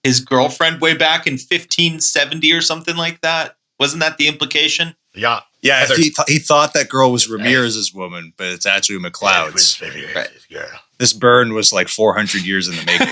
his girlfriend way back in 1570 or something like that. Wasn't that the implication? Yeah, Yeah, Heather. he thought that girl was Ramirez's woman, but it's actually McLeod's. This burn was like 400 years in the making.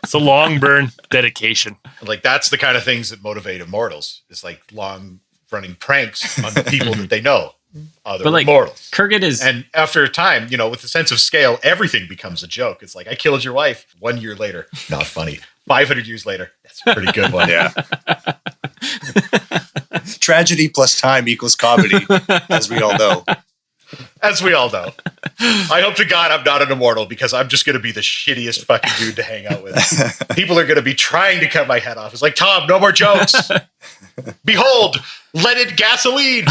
It's a long burn dedication. Like that's the kind of things that motivate immortals. It's like long running pranks on the people that they know. Other But like immortals. Kurgan is And after a time, you know, with the sense of scale, everything becomes a joke. It's like, I killed your wife 1 year later. Not funny. 500 years later. That's a pretty good one. Yeah. Tragedy plus time equals comedy, as we all know. As we all know. I hope to God I'm not an immortal because I'm just going to be the shittiest fucking dude to hang out with. People are going to be trying to cut my head off. It's like, Tom, no more jokes. Behold, leaded gasoline.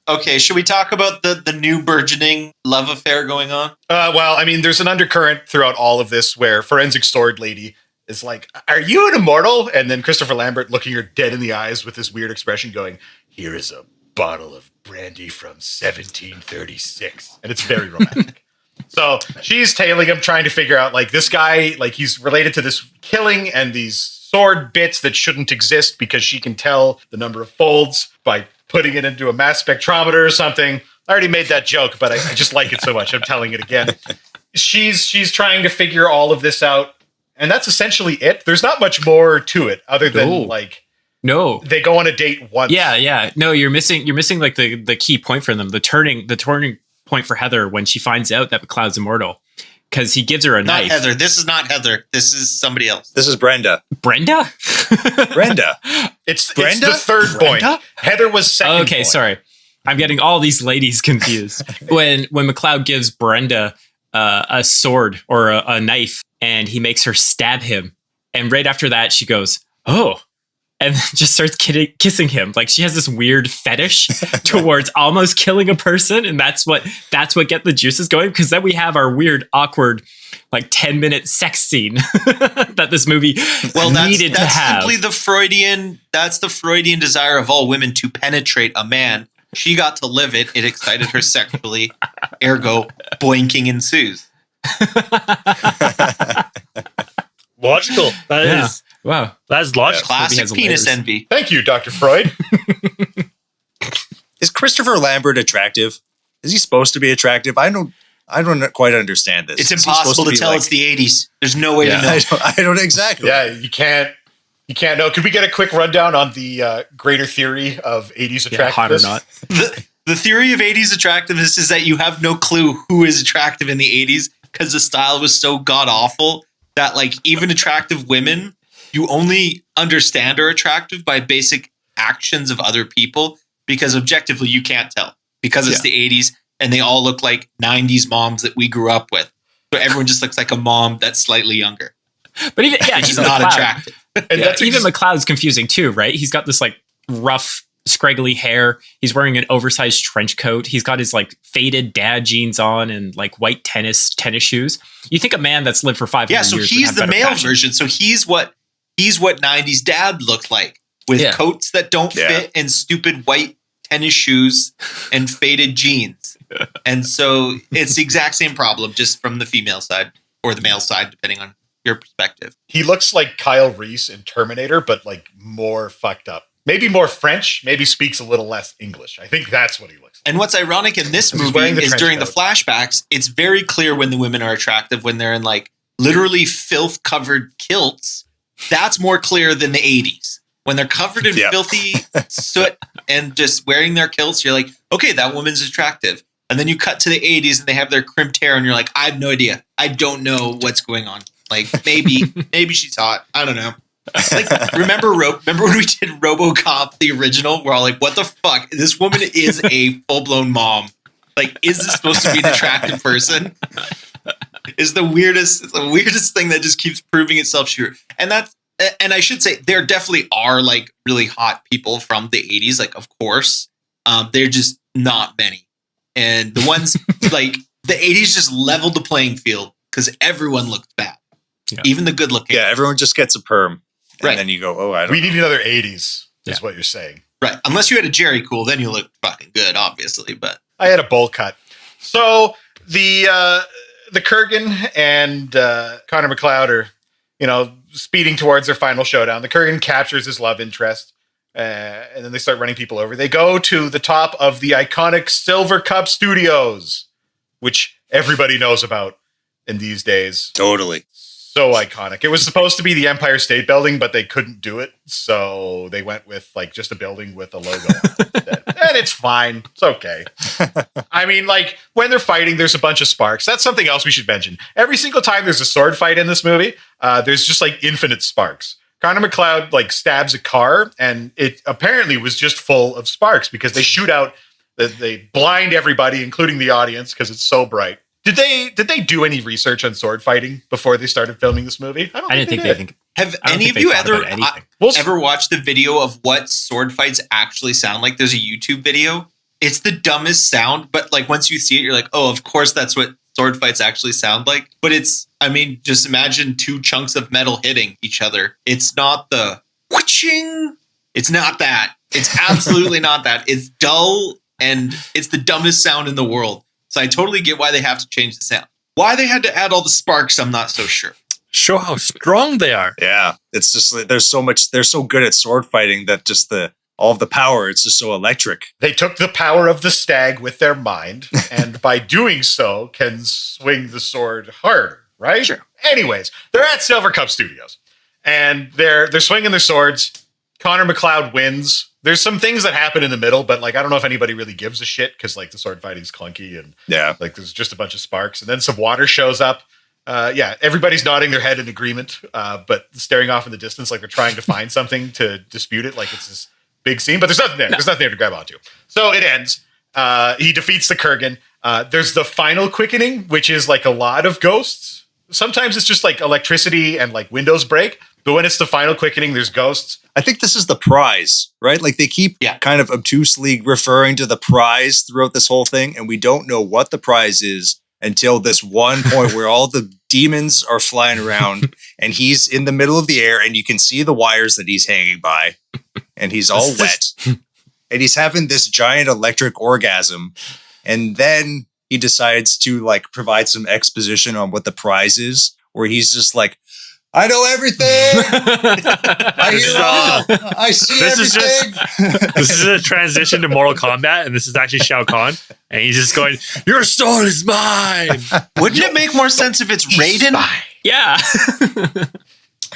Okay, should we talk about the new burgeoning love affair going on? Well, I mean, there's an undercurrent throughout all of this where forensic sword lady is like, are you an immortal? And then Christopher Lambert looking her dead in the eyes with this weird expression going, here is a bottle of brandy from 1736. And it's very romantic. So she's tailing him, trying to figure out, like, this guy, like, he's related to this killing and these sword bits that shouldn't exist because she can tell the number of folds by putting it into a mass spectrometer or something. I already made that joke, but I just like it so much. I'm telling it again. She's trying to figure all of this out. And that's essentially it. There's not much more to it other than, No. like, no. they go on a date once. Yeah. No, you're missing like the key point for them. The turning point for Heather when she finds out that McLeod's immortal. Because he gives her a Not knife. Heather. This is not Heather. This is somebody else. This is Brenda. Brenda? Brenda. It's Brenda? the third Brenda? point. Heather was second Okay, point. sorry. I'm getting all these ladies confused. when McLeod gives Brenda a sword or a knife and he makes her stab him. And right after that, she goes, oh, and then just starts kissing him. Like she has this weird fetish towards almost killing a person. And that's what get the juices going. Because then we have our weird, awkward, like 10-minute sex scene that this movie needed to have. Simply the Freudian desire of all women to penetrate a man. She got to live it. It excited her sexually. Ergo, boinking ensues. Logical. Yeah. Wow. That is logical. Classic has penis layers. envy. Thank you, Dr. Freud. Is Christopher Lambert attractive? Is he supposed to be attractive? I don't quite understand this. It's Is he impossible supposed to be tell like- it's the 80s. There's no way to know. I don't exactly. Yeah, you can't know. Could we get a quick rundown on the greater theory of 80s Yeah, hot or attractiveness? not. The theory of 80s attractiveness is that you have no clue who is attractive in the 80s because the style was so god awful that like even attractive women, you only understand are attractive by basic actions of other people because objectively you can't tell because it's the 80s and they all look like 90s moms that we grew up with. So everyone just looks like a mom that's slightly younger. But even Which is even not McLeod- attractive. And Yeah, that's even McLeod's confusing too, right? He's got this like rough, scraggly hair. He's wearing an oversized trench coat. He's got his like faded dad jeans on and like white tennis shoes. You think a man that's lived for 500 Yeah, so years would he's have the better male fashion. version. So he's what 90s dad looked like with Yeah. coats that don't Yeah. fit and stupid white tennis shoes and faded jeans. And so it's the exact same problem just from the female side or the male side, depending on your perspective. he looks like Kyle Reese in Terminator, but like more fucked up. maybe more French, maybe speaks a little less English. I think that's what he looks like. And what's ironic in this He's movie wearing the is trench during the coat. flashbacks, it's very clear when the women are attractive, when they're in like literally filth covered kilts. That's more clear than the 80s. When they're covered in filthy soot and just wearing their kilts, you're like, okay, that woman's attractive. And then you cut to the 80s and they have their crimped hair and you're like, I have no idea. I don't know what's going on. Like maybe she's hot. I don't know. Like remember when we did RoboCop, the original? We're all like, what the fuck? This woman is a full-blown mom. Like, is this supposed to be an attractive person? Is the weirdest thing that just keeps proving itself true. And I should say there definitely are like really hot people from the 80s, like of course. They're just not many. And the ones like the 80s just leveled the playing field because everyone looked bad. Yeah. Even the good looking. Yeah, everyone just gets a perm. And right. then you go, oh, I don't We know. need another 80s, is what you're saying. Right. Unless you had a Jerry Cool, then you look fucking good, obviously. But I had a bowl cut. So the Kurgan and Connor McLeod are, speeding towards their final showdown. The Kurgan captures his love interest, and then they start running people over. They go to the top of the iconic Silver Cup Studios, which everybody knows about in these days. Totally. So iconic. It was supposed to be the Empire State Building, but they couldn't do it. So they went with like just a building with a logo instead. And it's fine. It's okay. I mean, like when they're fighting, there's a bunch of sparks. That's something else we should mention. Every single time there's a sword fight in this movie, there's just like infinite sparks. Connor McLeod like stabs a car and it apparently was just full of sparks because they shoot out, they blind everybody, including the audience because it's so bright. Did they do any research on sword fighting before they started filming this movie? I didn't think they think. Have I don't any think of they you thought about anything. ever watched the video of what sword fights actually sound like? There's a YouTube video. It's the dumbest sound, but like once you see it, you're like, oh, of course that's what sword fights actually sound like. But just imagine two chunks of metal hitting each other. It's not the whooshing. It's not that. It's absolutely not that. It's dull and it's the dumbest sound in the world. So I totally get why they have to change the sound. Why they had to add all the sparks, I'm not so sure. Show how strong they are. Yeah. It's just like, there's so much, they're so good at sword fighting that just all of the power, it's just so electric. They took the power of the stag with their mind, and by doing so, can swing the sword harder, right? Sure. Anyways, they're at Silver Cup Studios, and they're swinging their swords. Connor McLeod wins. There's some things that happen in the middle, but like I don't know if anybody really gives a shit because like the sword fighting's clunky and like there's just a bunch of sparks, and then some water shows up. Everybody's nodding their head in agreement, but staring off in the distance like they're trying to find something to dispute it, like it's this big scene, but there's nothing there. No. There's nothing there to grab onto. So it ends. He defeats the Kurgan. There's the final quickening, which is like a lot of ghosts. Sometimes it's just like electricity and like windows break, but when it's the final quickening, there's ghosts. I think this is the prize, right? Like they keep kind of obtusely referring to the prize throughout this whole thing, and we don't know what the prize is until this one point where all the demons are flying around and he's in the middle of the air and you can see the wires that he's hanging by and he's all wet and he's having this giant electric orgasm, and then he decides to like provide some exposition on what the prize is, where he's just like, I know everything. I hear all. I see everything. This is a transition to Mortal Kombat, and this is actually Shao Kahn, and he's just going, "Your soul is mine." Wouldn't it make more sense if it's Raiden? Yeah.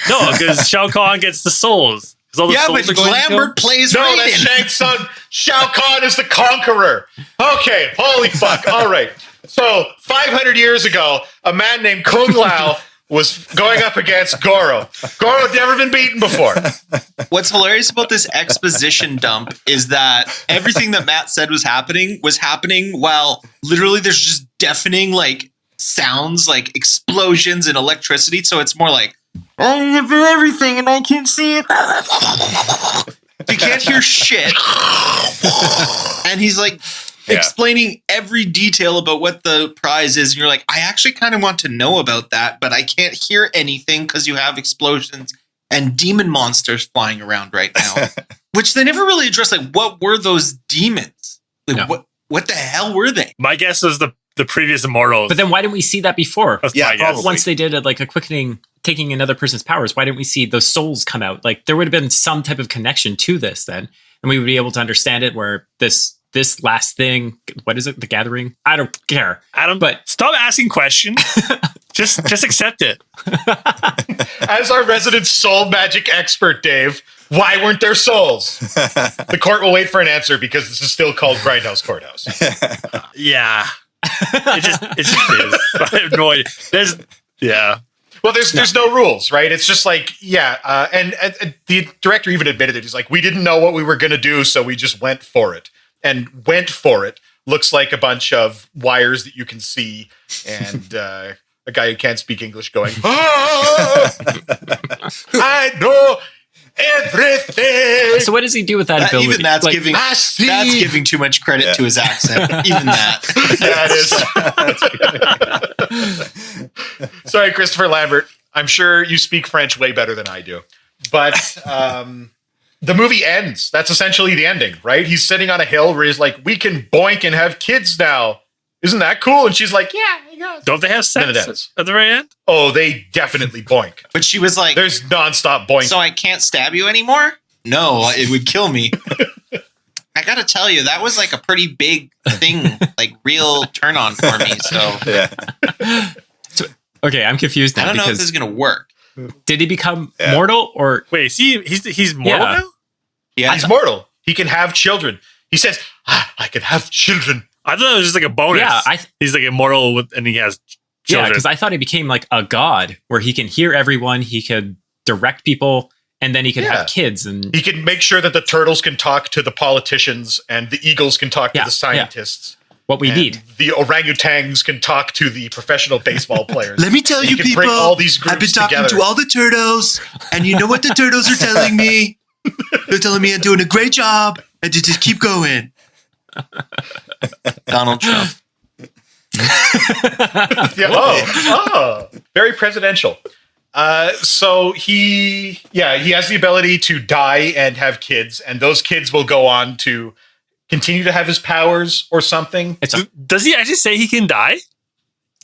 No, because Shao Kahn gets the souls. All the souls but are going to kill. Lambert plays No, Raiden. that's Shang's son. Shao Kahn is the conqueror. Okay, holy fuck. All right. So 500 years ago, a man named Kung Lao was going up against Goro. Goro had never been beaten before. What's hilarious about this exposition dump is that everything that Matt said was happening while literally there's just deafening like sounds, like explosions and electricity. So it's more like, I have everything and I can see it. You can't hear shit. And he's like explaining every detail about what the prize is. And you're like, I actually kind of want to know about that, but I can't hear anything because you have explosions and demon monsters flying around right now. Which they never really addressed. Like, what were those demons? Like, what the hell were they? My guess was the previous Immortals. But then why didn't we see that before? That's my guess. probably. Once they did like a quickening taking another person's powers, why didn't we see those souls come out? Like there would have been some type of connection to this then, and we would be able to understand it. Where this last thing, what is it? The Gathering? I don't care, Adam, but stop asking questions. just accept it. As our resident soul magic expert, Dave, why weren't there souls? The court will wait for an answer because this is still called Grindhouse Courthouse. Yeah. It just is. I have no idea. Well, there's no rules, right? It's just like, and the director even admitted it. He's like, we didn't know what we were going to do, so we just went for it. And went for it looks like a bunch of wires that you can see and a guy who can't speak English going, I know everything. So what does he do with that ability? Even that's giving too much credit to his accent. Even that. Yeah, it is. Sorry, Christopher Lambert. I'm sure you speak French way better than I do. But the movie ends. That's essentially the ending, right? He's sitting on a hill where he's like, we can boink and have kids now. Isn't that cool? And she's like, yeah, I guess. Don't they have sex at the very end? Oh, they definitely boink. But she was like, there's nonstop boink. So I can't stab you anymore? No, it would kill me. I gotta tell you, that was like a pretty big thing, like real turn on for me. So Yeah. Okay, I'm confused now. I don't know if this is gonna work. Did he become mortal or wait? See, he's mortal now. Yeah, he's mortal. He can have children. He says, I can have children. I thought it was just like a bonus. Yeah, he's like immortal and he has children. Yeah, because I thought he became like a god where he can hear everyone, he could direct people, and then he could have kids. And he can make sure that the turtles can talk to the politicians and the eagles can talk to the scientists. What we need. The orangutans can talk to the professional baseball players. Let me tell you, people, bring all these groups I've been talking together. to all the turtles, and you know what the turtles are telling me? They're telling me I'm doing a great job, and to just keep going. Donald Trump. Very presidential. So he has the ability to die and have kids, and those kids will go on to continue to have his powers or something. Does he actually say he can die?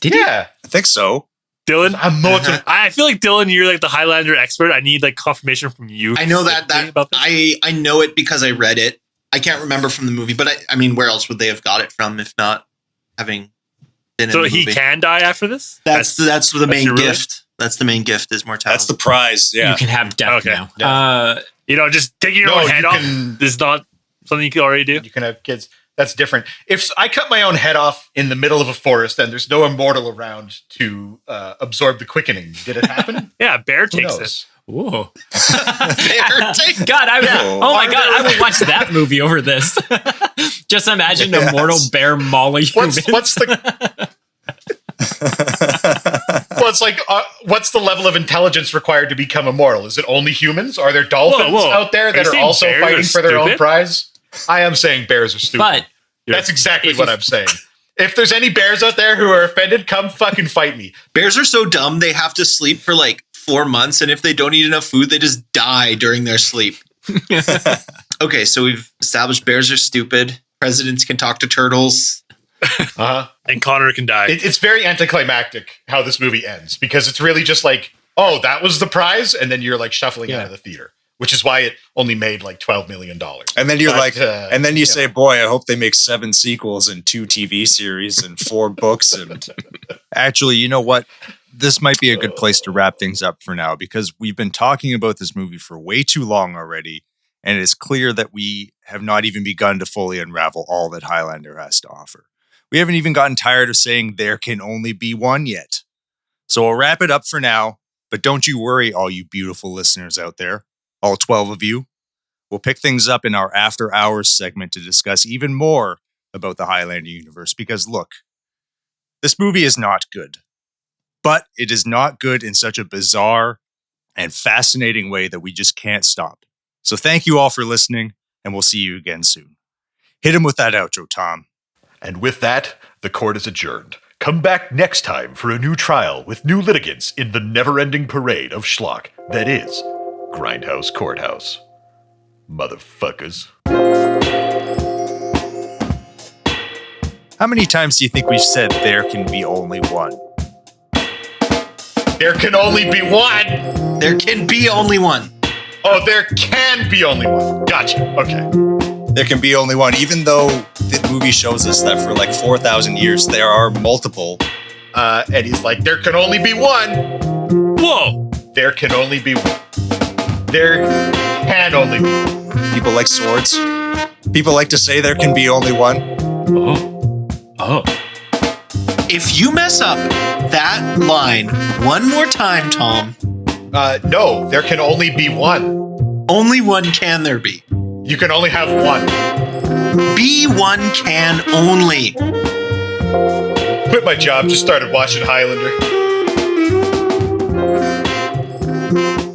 Did he? Yeah, I think so. Dylan, Uh-huh. I feel like Dylan, you're like the Highlander expert. I need like confirmation from you. I know that about this. I know it because I read it. I can't remember from the movie, but I mean, where else would they have got it from if not having been in So the he movie? can die after this? That's the main your ruling? gift. That's the main gift is mortality. That's the prize. Yeah. You can have death Okay. now. Just taking your own head off is not something you can already do. You can have kids. That's different. If I cut my own head off in the middle of a forest and there's no immortal around to absorb the quickening, did it happen? Yeah, Bear Who takes knows? it. Whoa. God, Oh my God, I would watch that movie over this. Just imagine a mortal bear mauling humans. What's the what's the level of intelligence required to become immortal? Is it only humans? Are there dolphins Whoa. out there that you are saying also bears fighting are for their own stupid? prize? I am saying bears are stupid. But that's exactly if what you- I'm saying. If there's any bears out there who are offended, come fucking fight me. bears are so dumb they have to sleep for like 4 months, and if they don't eat enough food, they just die during their sleep. Okay, so we've established bears are stupid. Presidents can talk to turtles. Uh-huh. And Connor can die. It's very anticlimactic how this movie ends because it's really just like, oh, that was the prize, and then you're like shuffling out of the theater, which is why it only made like $12 million. And then you're But, you say, boy, I hope they make 7 sequels and 2 TV series and 4 books. And actually, you know what? This might be a good place to wrap things up for now because we've been talking about this movie for way too long already. And it is clear that we have not even begun to fully unravel all that Highlander has to offer. We haven't even gotten tired of saying there can only be one yet. So we'll wrap it up for now. But don't you worry, all you beautiful listeners out there, all 12 of you. We'll pick things up in our After Hours segment to discuss even more about the Highlander universe. Because look, this movie is not good. But it is not good in such a bizarre and fascinating way that we just can't stop. So thank you all for listening, and we'll see you again soon. Hit him with that outro, Tom. And with that, the court is adjourned. Come back next time for a new trial with new litigants in the never-ending parade of schlock that is Grindhouse Courthouse. Motherfuckers. How many times do you think we've said there can be only one? There can only be one. There can be only one. Oh, there can be only one. Gotcha. Okay. There can be only one, even though the movie shows us that for like 4,000 years there are multiple. And he's like, there can only be one. Whoa. There can only be one. There can only be one. People like swords. People like to say there can be only one. Oh. If you mess up that line one more time, Tom, No, there can only be one. only one can there be. You can only have one. Be one can only. Quit my job, just started watching Highlander.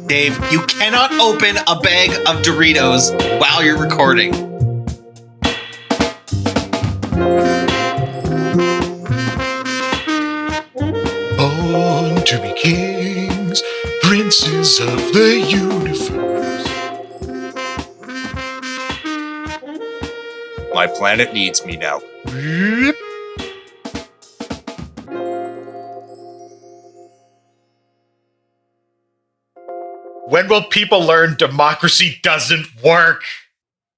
Dave, you cannot open a bag of Doritos while you're recording. Born to be kings, princes of the universe. My planet needs me now. When will people learn democracy doesn't work?